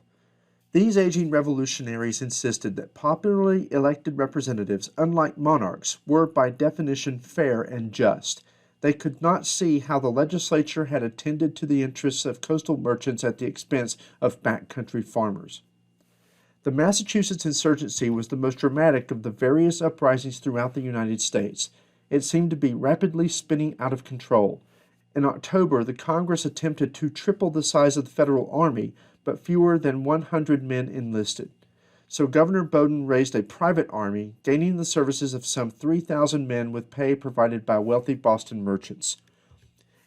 These aging revolutionaries insisted that popularly elected representatives, unlike monarchs, were by definition fair and just. They could not see how the legislature had attended to the interests of coastal merchants at the expense of backcountry farmers. The Massachusetts insurgency was the most dramatic of the various uprisings throughout the United States. It seemed to be rapidly spinning out of control. In October, the Congress attempted to triple the size of the federal army, but fewer than 100 men enlisted. So Governor Bowdoin raised a private army, gaining the services of some 3,000 men with pay provided by wealthy Boston merchants.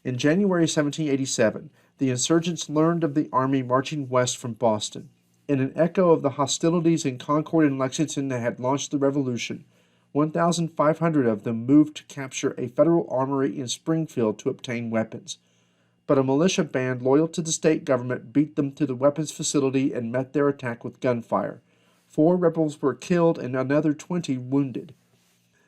In January 1787, the insurgents learned of the army marching west from Boston. In an echo of the hostilities in Concord and Lexington that had launched the Revolution, 1,500 of them moved to capture a federal armory in Springfield to obtain weapons. But a militia band loyal to the state government beat them to the weapons facility and met their attack with gunfire. 4 rebels were killed and another 20 wounded.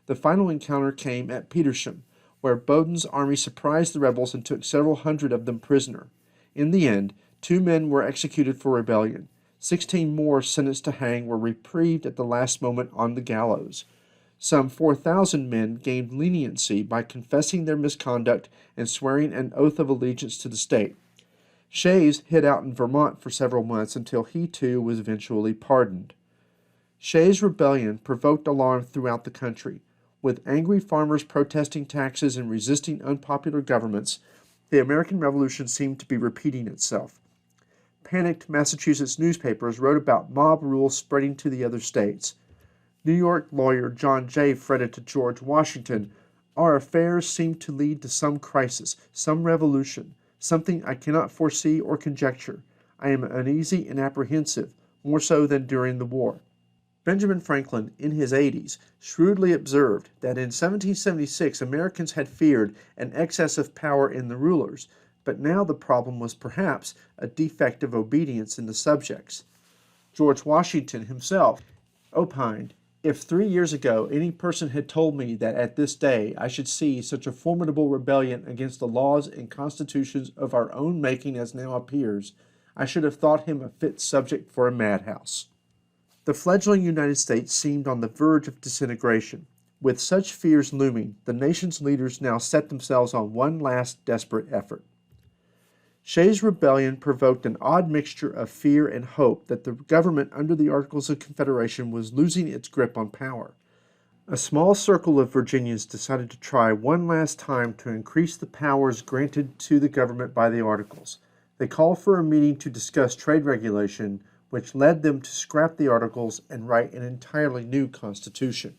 The final encounter came at Petersham, where Bowdoin's army surprised the rebels and took several hundred of them prisoner. In the end, 2 men were executed for rebellion. 16 more sentenced to hang were reprieved at the last moment on the gallows. Some 4,000 men gained leniency by confessing their misconduct and swearing an oath of allegiance to the state. Shays hid out in Vermont for several months until he too was eventually pardoned. Shays' rebellion provoked alarm throughout the country. With angry farmers protesting taxes and resisting unpopular governments, the American Revolution seemed to be repeating itself. Panicked Massachusetts newspapers wrote about mob rule spreading to the other states. New York lawyer John Jay fretted to George Washington, "Our affairs seem to lead to some crisis, some revolution, something I cannot foresee or conjecture. I am uneasy and apprehensive, more so than during the war." Benjamin Franklin, in his 80s, shrewdly observed that in 1776 Americans had feared an excess of power in the rulers, but now the problem was perhaps a defect of obedience in the subjects. George Washington himself opined, "If 3 years ago any person had told me that at this day I should see such a formidable rebellion against the laws and constitutions of our own making as now appears, I should have thought him a fit subject for a madhouse." The fledgling United States seemed on the verge of disintegration. With such fears looming, the nation's leaders now set themselves on one last desperate effort. Shays' rebellion provoked an odd mixture of fear and hope that the government under the Articles of Confederation was losing its grip on power. A small circle of Virginians decided to try one last time to increase the powers granted to the government by the Articles. They called for a meeting to discuss trade regulation, which led them to scrap the Articles and write an entirely new constitution.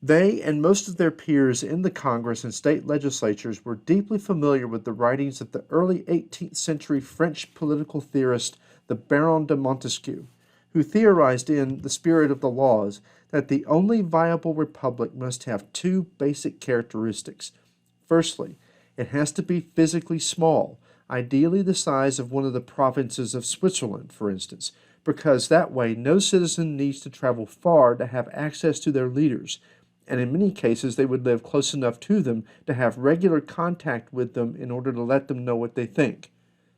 They and most of their peers in the Congress and state legislatures were deeply familiar with the writings of the early 18th century French political theorist, the Baron de Montesquieu, who theorized in The Spirit of the Laws that the only viable republic must have two basic characteristics. Firstly, it has to be physically small, ideally the size of one of the provinces of Switzerland, for instance, because that way no citizen needs to travel far to have access to their leaders, and in many cases they would live close enough to them to have regular contact with them in order to let them know what they think.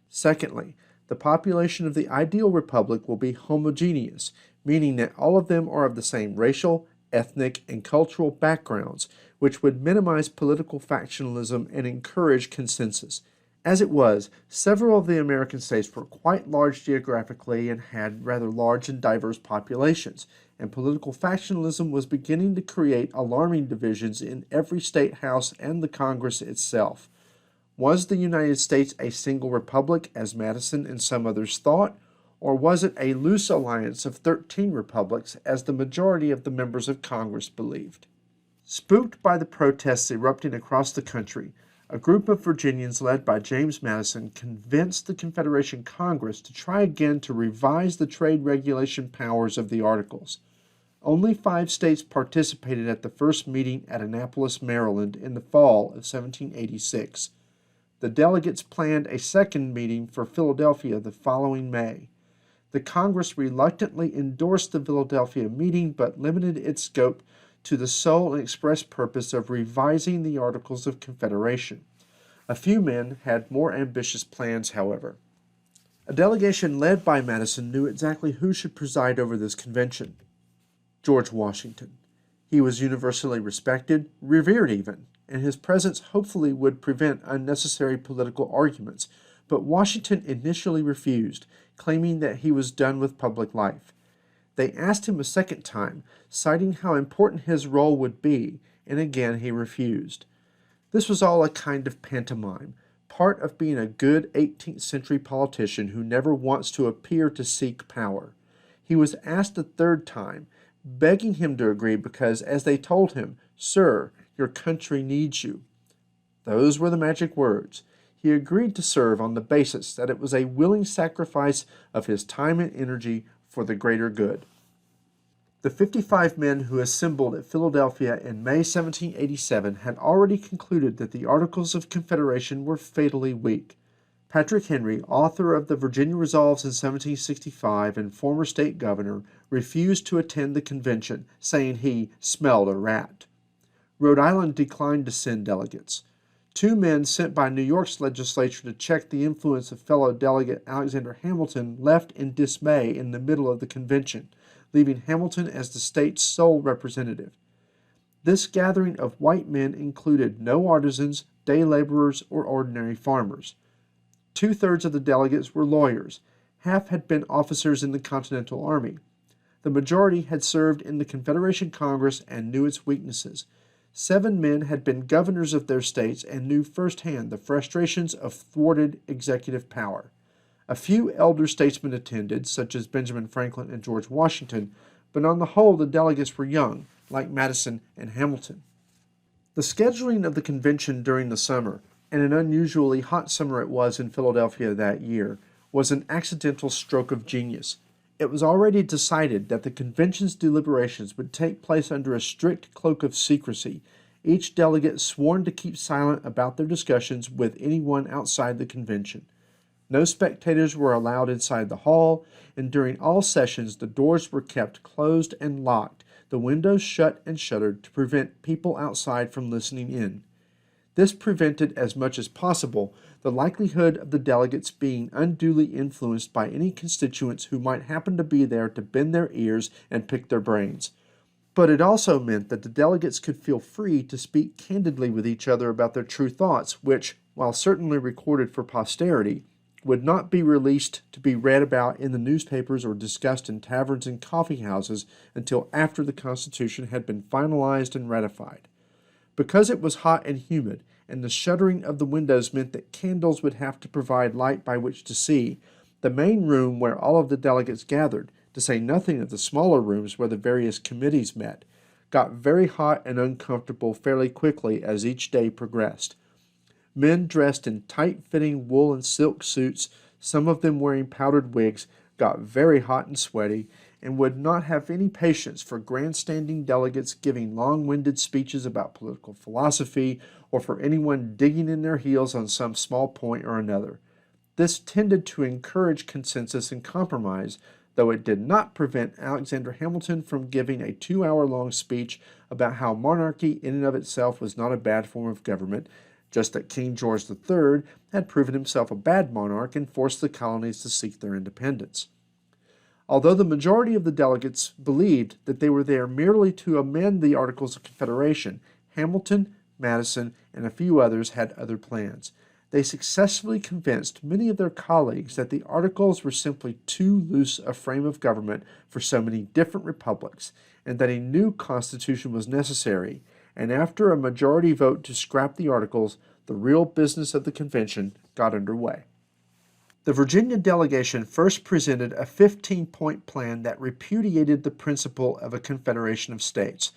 Secondly, the population of the ideal republic will be homogeneous, meaning that all of them are of the same racial, ethnic, and cultural backgrounds, which would minimize political factionalism and encourage consensus. As it was, several of the American states were quite large geographically and had rather large and diverse populations, and political factionalism was beginning to create alarming divisions in every state house and the Congress itself. Was the United States a single republic, as Madison and some others thought, or was it a loose alliance of 13 republics, as the majority of the members of Congress believed? Spooked by the protests erupting across the country, a group of Virginians led by James Madison convinced the Confederation Congress to try again to revise the trade regulation powers of the Articles. Only 5 states participated at the first meeting at Annapolis, Maryland, in the fall of 1786. The delegates planned a second meeting for Philadelphia the following May. The Congress reluctantly endorsed the Philadelphia meeting but limited its scope to the sole and express purpose of revising the Articles of Confederation. A few men had more ambitious plans, however. A delegation led by Madison knew exactly who should preside over this convention: George Washington. He was universally respected, revered even, and his presence hopefully would prevent unnecessary political arguments, but Washington initially refused, claiming that he was done with public life. They asked him a second time, citing how important his role would be, and again he refused. This was all a kind of pantomime, part of being a good 18th century politician who never wants to appear to seek power. He was asked a third time, begging him to agree because, as they told him, "Sir, your country needs you." Those were the magic words. He agreed to serve on the basis that it was a willing sacrifice of his time and energy for the greater good. The 55 men who assembled at Philadelphia in May 1787 had already concluded that the Articles of Confederation were fatally weak. Patrick Henry, author of the Virginia Resolves in 1765 and former state governor, refused to attend the convention, saying he smelled a rat. Rhode Island declined to send delegates. 2 men sent by New York's legislature to check the influence of fellow delegate Alexander Hamilton left in dismay in the middle of the convention, leaving Hamilton as the state's sole representative. This gathering of white men included no artisans, day laborers, or ordinary farmers. 2/3 of the delegates were lawyers. Half had been officers in the Continental Army. The majority had served in the Confederation Congress and knew its weaknesses. 7 men had been governors of their states and knew firsthand the frustrations of thwarted executive power. A few elder statesmen attended, such as Benjamin Franklin and George Washington, but on the whole the delegates were young, like Madison and Hamilton. The scheduling of the convention during the summer, and an unusually hot summer it was in Philadelphia that year, was an accidental stroke of genius. It was already decided that the convention's deliberations would take place under a strict cloak of secrecy, each delegate sworn to keep silent about their discussions with anyone outside the convention. No spectators were allowed inside the hall, and during all sessions the doors were kept closed and locked, the windows shut and shuttered to prevent people outside from listening in. This prevented as much as possible the likelihood of the delegates being unduly influenced by any constituents who might happen to be there to bend their ears and pick their brains. But it also meant that the delegates could feel free to speak candidly with each other about their true thoughts, which, while certainly recorded for posterity, would not be released to be read about in the newspapers or discussed in taverns and coffee houses until after the Constitution had been finalized and ratified. Because it was hot and humid, and the shuttering of the windows meant that candles would have to provide light by which to see, the main room where all of the delegates gathered, to say nothing of the smaller rooms where the various committees met, got very hot and uncomfortable fairly quickly as each day progressed. Men dressed in tight-fitting wool and silk suits, some of them wearing powdered wigs, got very hot and sweaty, and would not have any patience for grandstanding delegates giving long-winded speeches about political philosophy, or for anyone digging in their heels on some small point or another. This tended to encourage consensus and compromise, though it did not prevent Alexander Hamilton from giving a 2-hour-long speech about how monarchy in and of itself was not a bad form of government, just that King George III had proven himself a bad monarch and forced the colonies to seek their independence. Although the majority of the delegates believed that they were there merely to amend the Articles of Confederation, Hamilton, Madison, and a few others had other plans. They successfully convinced many of their colleagues that the Articles were simply too loose a frame of government for so many different republics, and that a new constitution was necessary, and after a majority vote to scrap the Articles, the real business of the convention got underway. The Virginia delegation first presented a 15-point plan that repudiated the principle of a confederation of states.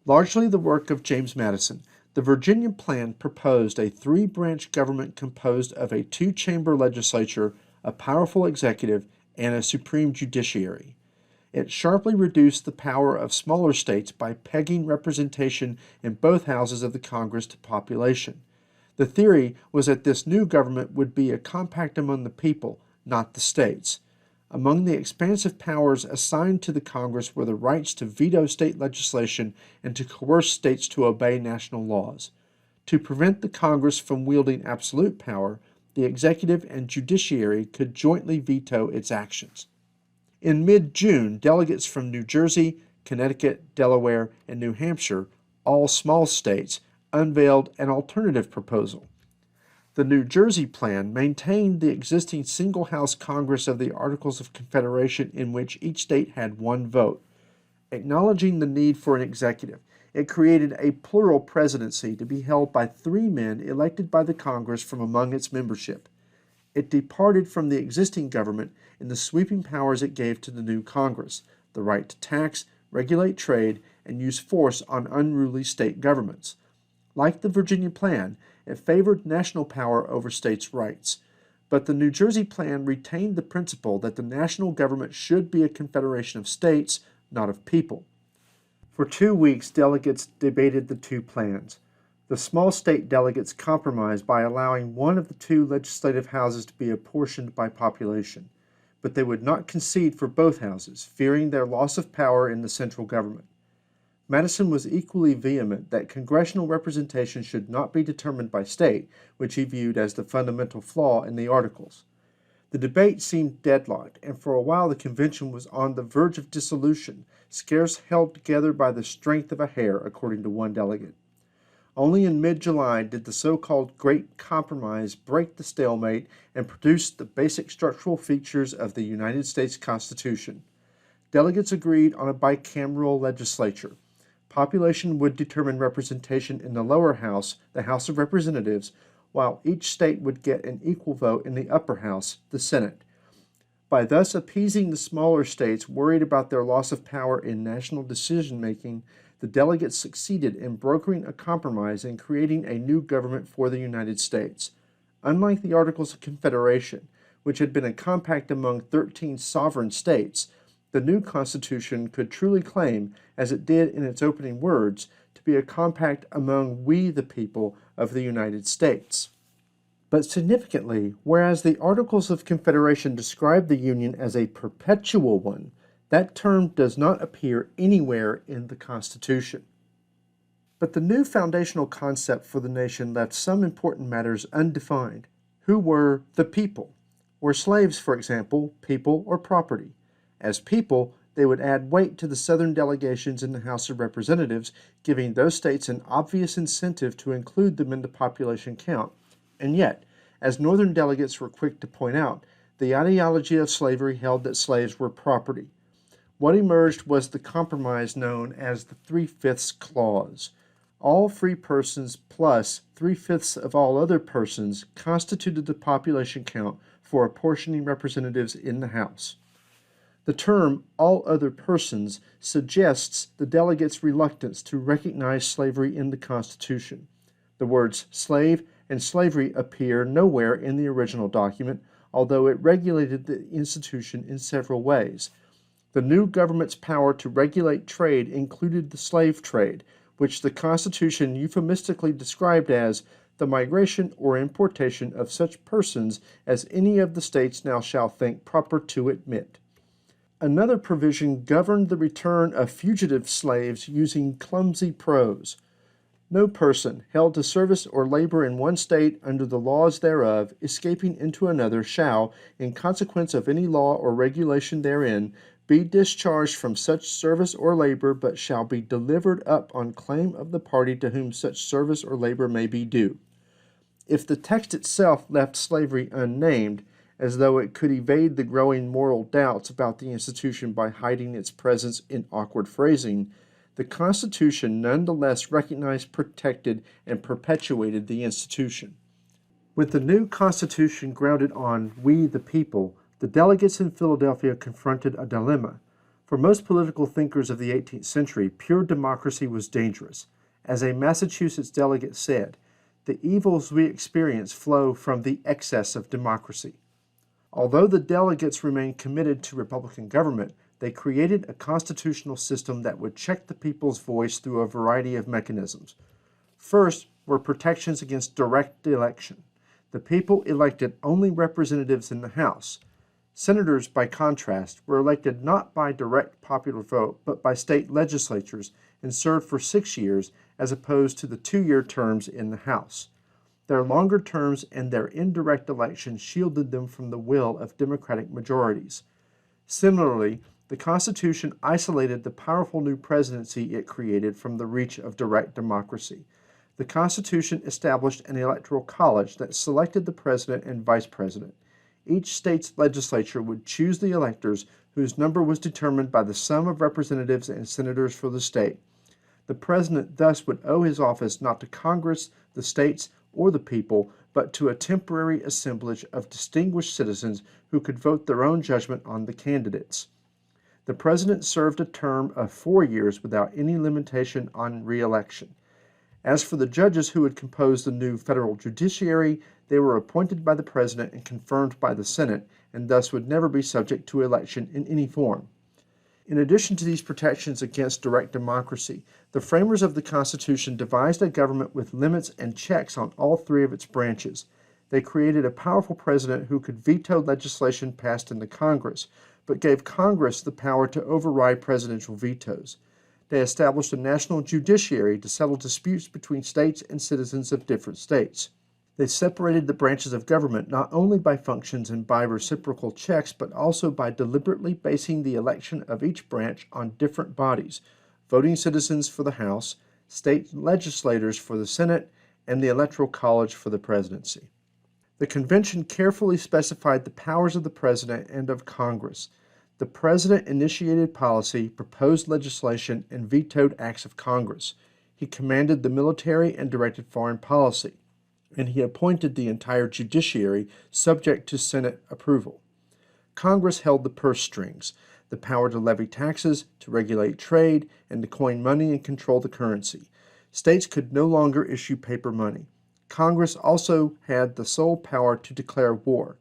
Largely the work of James Madison, the Virginia plan proposed a 3-branch government composed of a 2-chamber legislature, a powerful executive, and a supreme judiciary. It sharply reduced the power of smaller states by pegging representation in both houses of the Congress to population. The theory was that this new government would be a compact among the people, not the states. Among the expansive powers assigned to the Congress were the rights to veto state legislation and to coerce states to obey national laws. To prevent the Congress from wielding absolute power, the executive and judiciary could jointly veto its actions. In mid-June, delegates from New Jersey, Connecticut, Delaware, and New Hampshire, all small states, unveiled an alternative proposal. The New Jersey plan maintained the existing single-house Congress of the Articles of Confederation in which each state had 1 vote. Acknowledging the need for an executive, it created a plural presidency to be held by 3 men elected by the Congress from among its membership. It departed from the existing government in the sweeping powers it gave to the new Congress, the right to tax, regulate trade, and use force on unruly state governments. Like the Virginia plan, it favored national power over states' rights. But the New Jersey plan retained the principle that the national government should be a confederation of states, not of people. For 2 weeks, delegates debated the 2 plans. The small state delegates compromised by allowing one of the 2 legislative houses to be apportioned by population, but they would not concede for both houses, fearing their loss of power in the central government. Madison was equally vehement that congressional representation should not be determined by state, which he viewed as the fundamental flaw in the Articles. The debate seemed deadlocked, and for a while the convention was on the verge of dissolution, scarce held together by the strength of a hair, according to one delegate. Only in mid-July did the so-called Great Compromise break the stalemate and produce the basic structural features of the United States Constitution. Delegates agreed on a bicameral legislature. Population would determine representation in the lower house, the House of Representatives, while each state would get an equal vote in the upper house, the Senate. By thus appeasing the smaller states worried about their loss of power in national decision-making, the delegates succeeded in brokering a compromise and creating a new government for the United States. Unlike the Articles of Confederation, which had been a compact among 13 sovereign states, the new Constitution could truly claim, as it did in its opening words, to be a compact among we the people of the United States. But significantly, whereas the Articles of Confederation describe the Union as a perpetual one, that term does not appear anywhere in the Constitution. But the new foundational concept for the nation left some important matters undefined. Who were the people? Were slaves, for example, people or property? As people, they would add weight to the Southern delegations in the House of Representatives, giving those states an obvious incentive to include them in the population count. And yet, as Northern delegates were quick to point out, the ideology of slavery held that slaves were property. What emerged was the compromise known as the Three-Fifths Clause. All free persons plus 3/5 of all other persons constituted the population count for apportioning representatives in the House. The term all other persons suggests the delegates' reluctance to recognize slavery in the Constitution. The words slave and slavery appear nowhere in the original document, although it regulated the institution in several ways. The new government's power to regulate trade included the slave trade, which the Constitution euphemistically described as the migration or importation of such persons as any of the states now shall think proper to admit. Another provision governed the return of fugitive slaves using clumsy prose. No person held to service or labor in one state under the laws thereof, escaping into another, shall, in consequence of any law or regulation therein, be discharged from such service or labor, but shall be delivered up on claim of the party to whom such service or labor may be due. If the text itself left slavery unnamed, as though it could evade the growing moral doubts about the institution by hiding its presence in awkward phrasing, the Constitution nonetheless recognized, protected, and perpetuated the institution. With the new Constitution grounded on we the people, the delegates in Philadelphia confronted a dilemma. For most political thinkers of the 18th century, pure democracy was dangerous. As a Massachusetts delegate said, "The evils we experience flow from the excess of democracy." Although the delegates remained committed to Republican government, they created a constitutional system that would check the people's voice through a variety of mechanisms. First were protections against direct election. The people elected only representatives in the House. Senators, by contrast, were elected not by direct popular vote, but by state legislatures and served for 6 years as opposed to the 2-year terms in the House. Their longer terms and their indirect election shielded them from the will of Democratic majorities. Similarly, the Constitution isolated the powerful new presidency it created from the reach of direct democracy. The Constitution established an electoral college that selected the president and vice president. Each state's legislature would choose the electors, whose number was determined by the sum of representatives and senators for the state. The president thus would owe his office not to Congress, the states, or the people, but to a temporary assemblage of distinguished citizens who could vote their own judgment on the candidates. The president served a term of 4 years without any limitation on re-election. As for the judges who would compose the new federal judiciary, they were appointed by the president and confirmed by the Senate, and thus would never be subject to election in any form. In addition to these protections against direct democracy, the framers of the Constitution devised a government with limits and checks on all 3 of its branches. They created a powerful president who could veto legislation passed in the Congress, but gave Congress the power to override presidential vetoes. They established a national judiciary to settle disputes between states and citizens of different states. They separated the branches of government not only by functions and by reciprocal checks, but also by deliberately basing the election of each branch on different bodies: voting citizens for the House, state legislators for the Senate, and the Electoral College for the presidency. The convention carefully specified the powers of the president and of Congress. The president initiated policy, proposed legislation, and vetoed acts of Congress. He commanded the military and directed foreign policy, and he appointed the entire judiciary subject to Senate approval. Congress held the purse strings, the power to levy taxes, to regulate trade, and to coin money and control the currency. States could no longer issue paper money. Congress also had the sole power to declare war.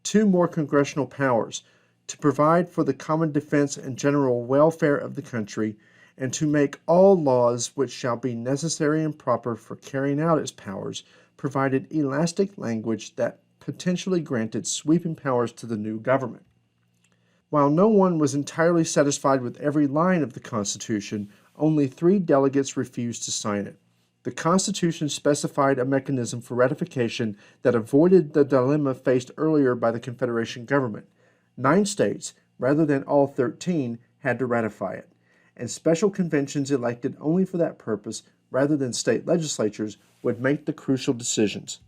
two more congressional powers: to provide for the common defense and general welfare of the country, and to make all laws which shall be necessary and proper for carrying out its powers, provided elastic language that potentially granted sweeping powers to the new government. While no one was entirely satisfied with every line of the Constitution, only 3 delegates refused to sign it. The Constitution specified a mechanism for ratification that avoided the dilemma faced earlier by the Confederation government. 9 states, rather than all 13, had to ratify it, and special conventions elected only for that purpose, rather than state legislatures, would make the crucial decisions.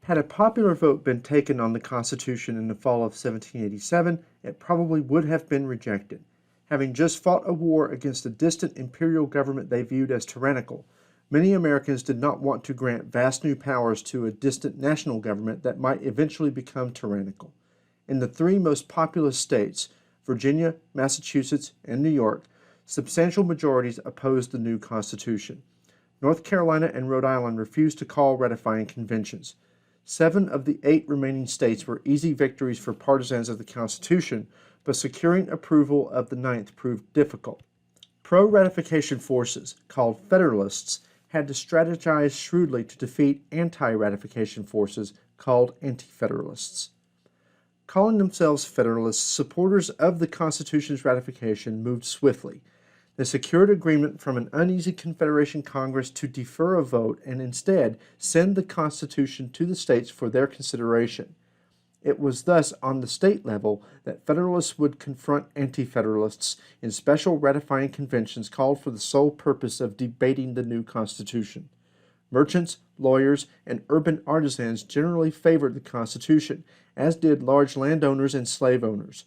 Had a popular vote been taken on the Constitution in the fall of 1787, it probably would have been rejected. Having just fought a war against a distant imperial government they viewed as tyrannical, many Americans did not want to grant vast new powers to a distant national government that might eventually become tyrannical. In the 3 most populous states, Virginia, Massachusetts, and New York, substantial majorities opposed the new Constitution. North Carolina and Rhode Island refused to call ratifying conventions. 7 of the 8 remaining states were easy victories for partisans of the Constitution, but securing approval of the 9th proved difficult. Pro-ratification forces, called Federalists, had to strategize shrewdly to defeat anti-ratification forces, called Anti-Federalists. Calling themselves Federalists, supporters of the Constitution's ratification moved swiftly. They secured agreement from an uneasy Confederation Congress to defer a vote and instead send the Constitution to the states for their consideration. It was thus on the state level that Federalists would confront Anti-Federalists in special ratifying conventions called for the sole purpose of debating the new Constitution. Merchants, lawyers, and urban artisans generally favored the Constitution, as did large landowners and slave owners.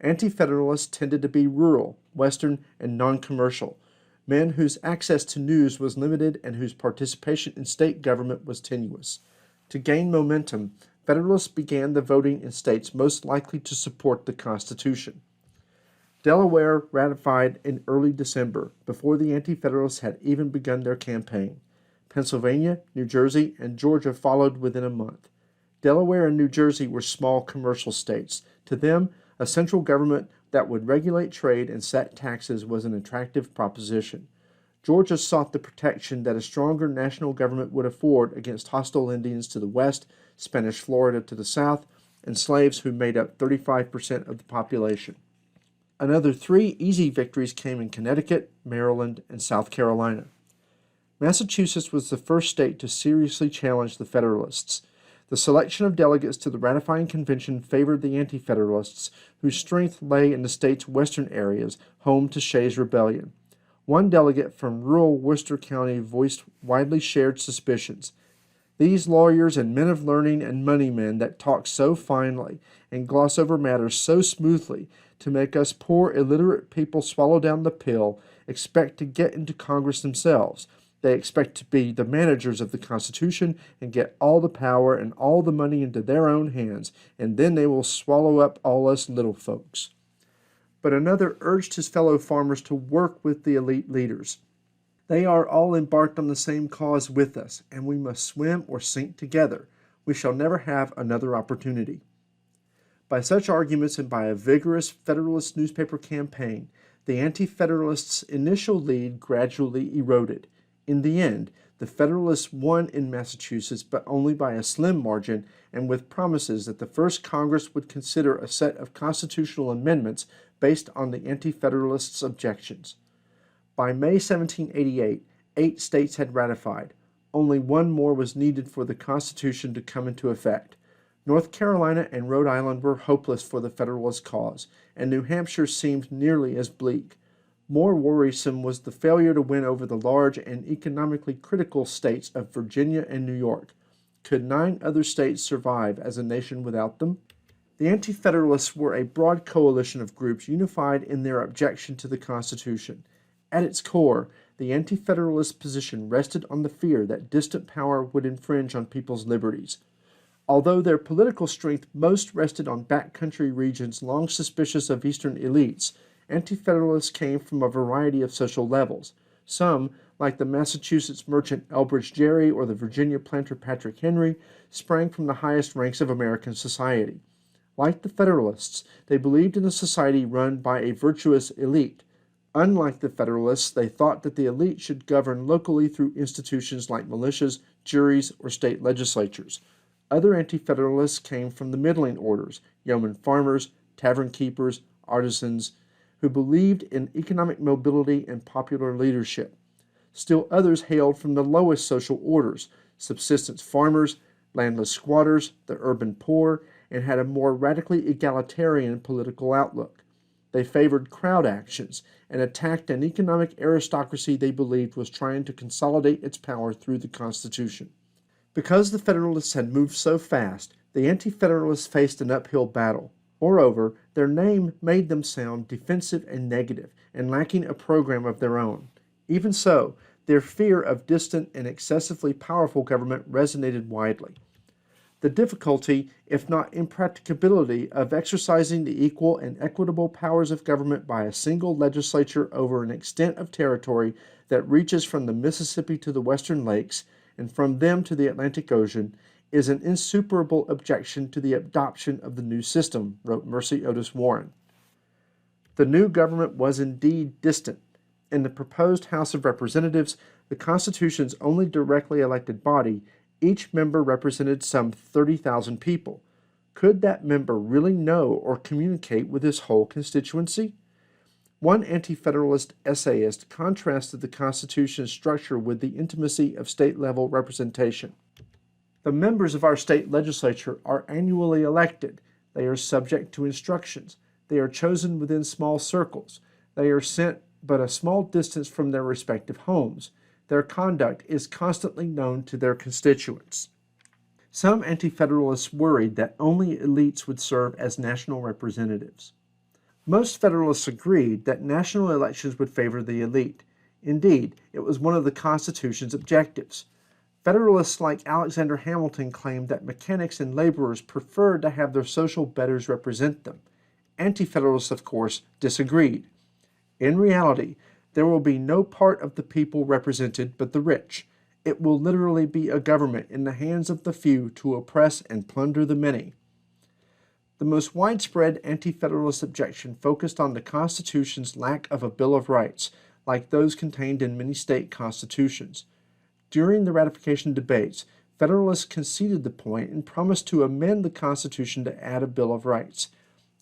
Anti-Federalists tended to be rural, Western, and non-commercial, men whose access to news was limited and whose participation in state government was tenuous. To gain momentum, Federalists began the voting in states most likely to support the Constitution. Delaware ratified in early December, before the Anti-Federalists had even begun their campaign. Pennsylvania, New Jersey, and Georgia followed within a month. Delaware and New Jersey were small commercial states. To them, a central government that would regulate trade and set taxes was an attractive proposition. Georgia sought the protection that a stronger national government would afford against hostile Indians to the west, Spanish Florida to the south, and slaves who made up 35% of the population. Another 3 easy victories came in Connecticut, Maryland, and South Carolina. Massachusetts was the first state to seriously challenge the Federalists. The selection of delegates to the ratifying convention favored the Anti-Federalists, whose strength lay in the state's western areas, home to Shays' Rebellion. One delegate from rural Worcester County voiced widely shared suspicions. These lawyers and men of learning and money men that talk so finely and gloss over matters so smoothly to make us poor illiterate people swallow down the pill expect to get into Congress themselves. They expect to be the managers of the Constitution and get all the power and all the money into their own hands, and then they will swallow up all us little folks. But another urged his fellow farmers to work with the elite leaders. They are all embarked on the same cause with us, and we must swim or sink together. We shall never have another opportunity. By such arguments and by a vigorous Federalist newspaper campaign, the Anti-Federalists' initial lead gradually eroded. In the end, the Federalists won in Massachusetts, but only by a slim margin and with promises that the first Congress would consider a set of constitutional amendments based on the Anti-Federalists' objections. By May 1788, 8 states had ratified. Only 1 more was needed for the Constitution to come into effect. North Carolina and Rhode Island were hopeless for the Federalist cause, and New Hampshire seemed nearly as bleak. More worrisome was the failure to win over the large and economically critical states of Virginia and New York. Could 9 other states survive as a nation without them? The Anti-Federalists were a broad coalition of groups unified in their objection to the Constitution. At its core, the Anti-Federalist position rested on the fear that distant power would infringe on people's liberties. Although their political strength most rested on backcountry regions long suspicious of Eastern elites, Anti-Federalists came from a variety of social levels. Some, like the Massachusetts merchant Elbridge Gerry or the Virginia planter Patrick Henry, sprang from the highest ranks of American society. Like the Federalists, they believed in a society run by a virtuous elite. Unlike the Federalists, they thought that the elite should govern locally through institutions like militias, juries, or state legislatures. Other anti-Federalists came from the middling orders, yeoman farmers, tavern keepers, artisans, who believed in economic mobility and popular leadership. Still others hailed from the lowest social orders, subsistence farmers, landless squatters, the urban poor, and had a more radically egalitarian political outlook. They favored crowd actions and attacked an economic aristocracy they believed was trying to consolidate its power through the Constitution. Because the Federalists had moved so fast, the Anti-Federalists faced an uphill battle. Moreover, their name made them sound defensive and negative, and lacking a program of their own. Even so, their fear of distant and excessively powerful government resonated widely. The difficulty, if not impracticability, of exercising the equal and equitable powers of government by a single legislature over an extent of territory that reaches from the Mississippi to the Western Lakes and from them to the Atlantic Ocean is an insuperable objection to the adoption of the new system, wrote Mercy Otis Warren. The new government was indeed distant. In the proposed House of Representatives, the Constitution's only directly elected body, each member represented some 30,000 people. Could that member really know or communicate with his whole constituency? One anti-federalist essayist contrasted the Constitution's structure with the intimacy of state-level representation. The members of our state legislature are annually elected. They are subject to instructions. They are chosen within small circles. They are sent but a small distance from their respective homes. Their conduct is constantly known to their constituents. Some anti-federalists worried that only elites would serve as national representatives. Most Federalists agreed that national elections would favor the elite. Indeed, it was one of the Constitution's objectives. Federalists like Alexander Hamilton claimed that mechanics and laborers preferred to have their social betters represent them. Anti-Federalists, of course, disagreed. In reality, there will be no part of the people represented but the rich. It will literally be a government in the hands of the few to oppress and plunder the many. The most widespread anti-federalist objection focused on the Constitution's lack of a Bill of Rights, like those contained in many state constitutions. During the ratification debates, Federalists conceded the point and promised to amend the Constitution to add a Bill of Rights.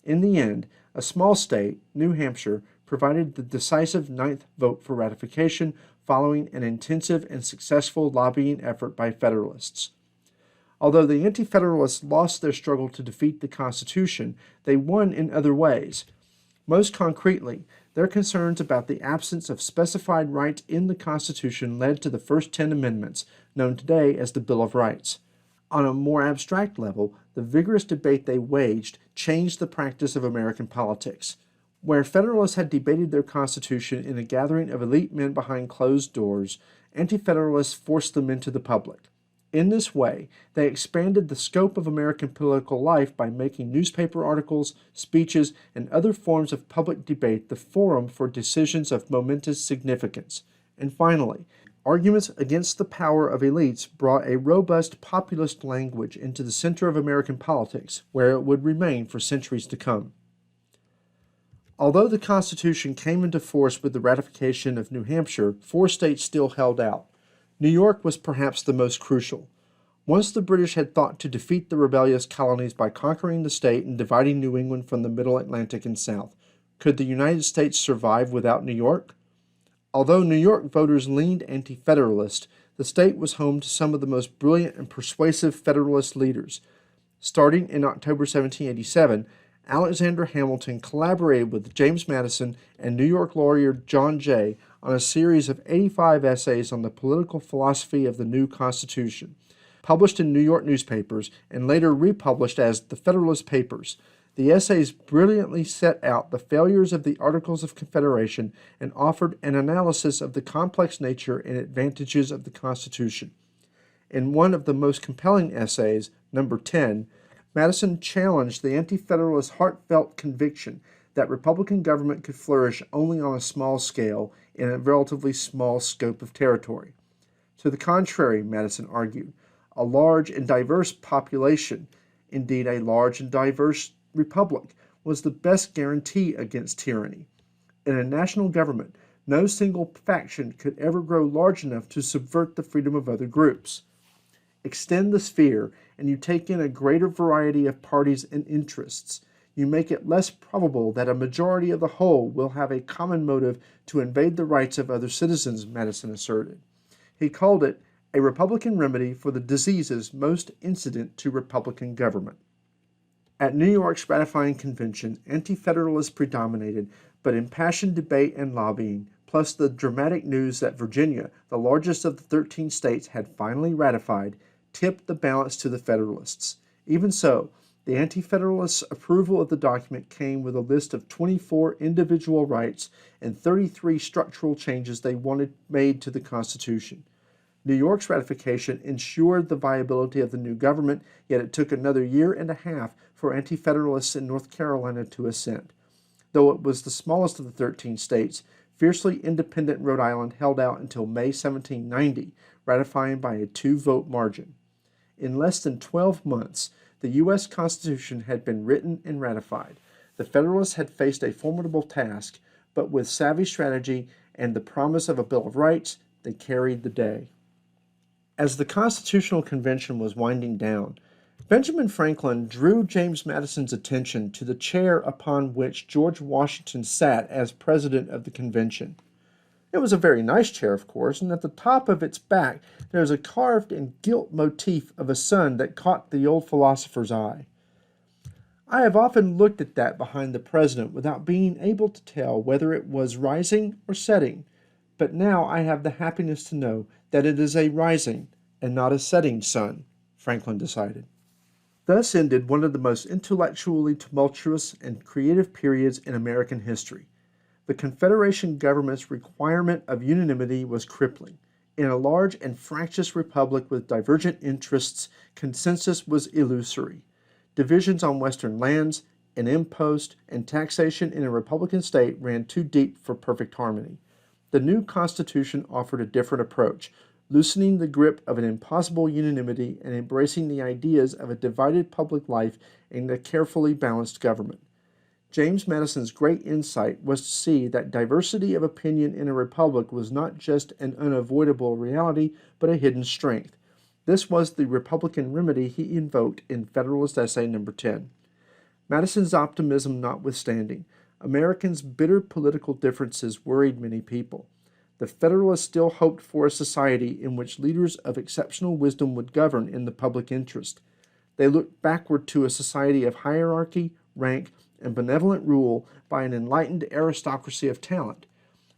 In the end, a small state, New Hampshire, provided the decisive ninth vote for ratification following an intensive and successful lobbying effort by Federalists. Although the Anti-Federalists lost their struggle to defeat the Constitution, they won in other ways. Most concretely, their concerns about the absence of specified rights in the Constitution led to the first 10 amendments, known today as the Bill of Rights. On a more abstract level, the vigorous debate they waged changed the practice of American politics. Where Federalists had debated their Constitution in a gathering of elite men behind closed doors, Anti-Federalists forced them into the public. In this way, they expanded the scope of American political life by making newspaper articles, speeches, and other forms of public debate the forum for decisions of momentous significance. And finally, arguments against the power of elites brought a robust populist language into the center of American politics, where it would remain for centuries to come. Although the Constitution came into force with the ratification of New Hampshire, 4 states still held out. New York was perhaps the most crucial. Once the British had thought to defeat the rebellious colonies by conquering the state and dividing New England from the Middle Atlantic and South, could the United States survive without New York? Although New York voters leaned anti-federalist, the state was home to some of the most brilliant and persuasive Federalist leaders. Starting in October 1787, Alexander Hamilton collaborated with James Madison and New York lawyer John Jay on a series of 85 essays on the political philosophy of the new Constitution, published in New York newspapers and later republished as the Federalist Papers. The essays brilliantly set out the failures of the Articles of Confederation and offered an analysis of the complex nature and advantages of the Constitution. In one of the most compelling essays, number 10, Madison challenged the Anti-Federalist heartfelt conviction that Republican government could flourish only on a small scale in a relatively small scope of territory. To the contrary, Madison argued, a large and diverse population, indeed a large and diverse republic, was the best guarantee against tyranny. In a national government, no single faction could ever grow large enough to subvert the freedom of other groups. Extend the sphere, and you take in a greater variety of parties and interests. You make it less probable that a majority of the whole will have a common motive to invade the rights of other citizens, Madison asserted. He called it a Republican remedy for the diseases most incident to Republican government. At New York's ratifying convention, anti-federalists predominated, but impassioned debate and lobbying, plus the dramatic news that Virginia, the largest of the 13 states, had finally ratified, tipped the balance to the Federalists. Even so, the Anti-Federalists' approval of the document came with a list of 24 individual rights and 33 structural changes they wanted made to the Constitution. New York's ratification ensured the viability of the new government, yet it took another year and a half for Anti-Federalists in North Carolina to assent. Though it was the smallest of the 13 states, fiercely independent Rhode Island held out until May 1790, ratifying by a 2-vote margin. In less than 12 months, the U.S. Constitution had been written and ratified. The Federalists had faced a formidable task, but with savvy strategy and the promise of a Bill of Rights, they carried the day. As the Constitutional Convention was winding down, Benjamin Franklin drew James Madison's attention to the chair upon which George Washington sat as president of the convention. It was a very nice chair, of course, and at the top of its back there was a carved and gilt motif of a sun that caught the old philosopher's eye. I have often looked at that behind the president without being able to tell whether it was rising or setting, but now I have the happiness to know that it is a rising and not a setting sun, Franklin decided. Thus ended one of the most intellectually tumultuous and creative periods in American history. The Confederation government's requirement of unanimity was crippling. In a large and fractious republic with divergent interests, consensus was illusory. Divisions on Western lands, an impost, and taxation in a Republican state ran too deep for perfect harmony. The new Constitution offered a different approach, loosening the grip of an impossible unanimity and embracing the ideas of a divided public life and a carefully balanced government. James Madison's great insight was to see that diversity of opinion in a republic was not just an unavoidable reality, but a hidden strength. This was the Republican remedy he invoked in Federalist Essay No. 10. Madison's optimism notwithstanding, Americans' bitter political differences worried many people. The Federalists still hoped for a society in which leaders of exceptional wisdom would govern in the public interest. They looked backward to a society of hierarchy, rank, and benevolent rule by an enlightened aristocracy of talent,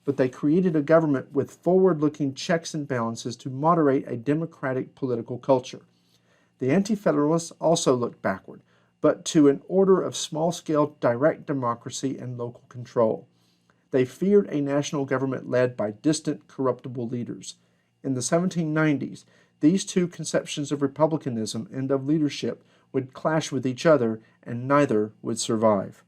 but they created a government with forward-looking checks and balances to moderate a democratic political culture. The Anti-Federalists also looked backward, but to an order of small-scale direct democracy and local control. They feared a national government led by distant, corruptible leaders. In the 1790s, these two conceptions of republicanism and of leadership would clash with each other, and neither would survive.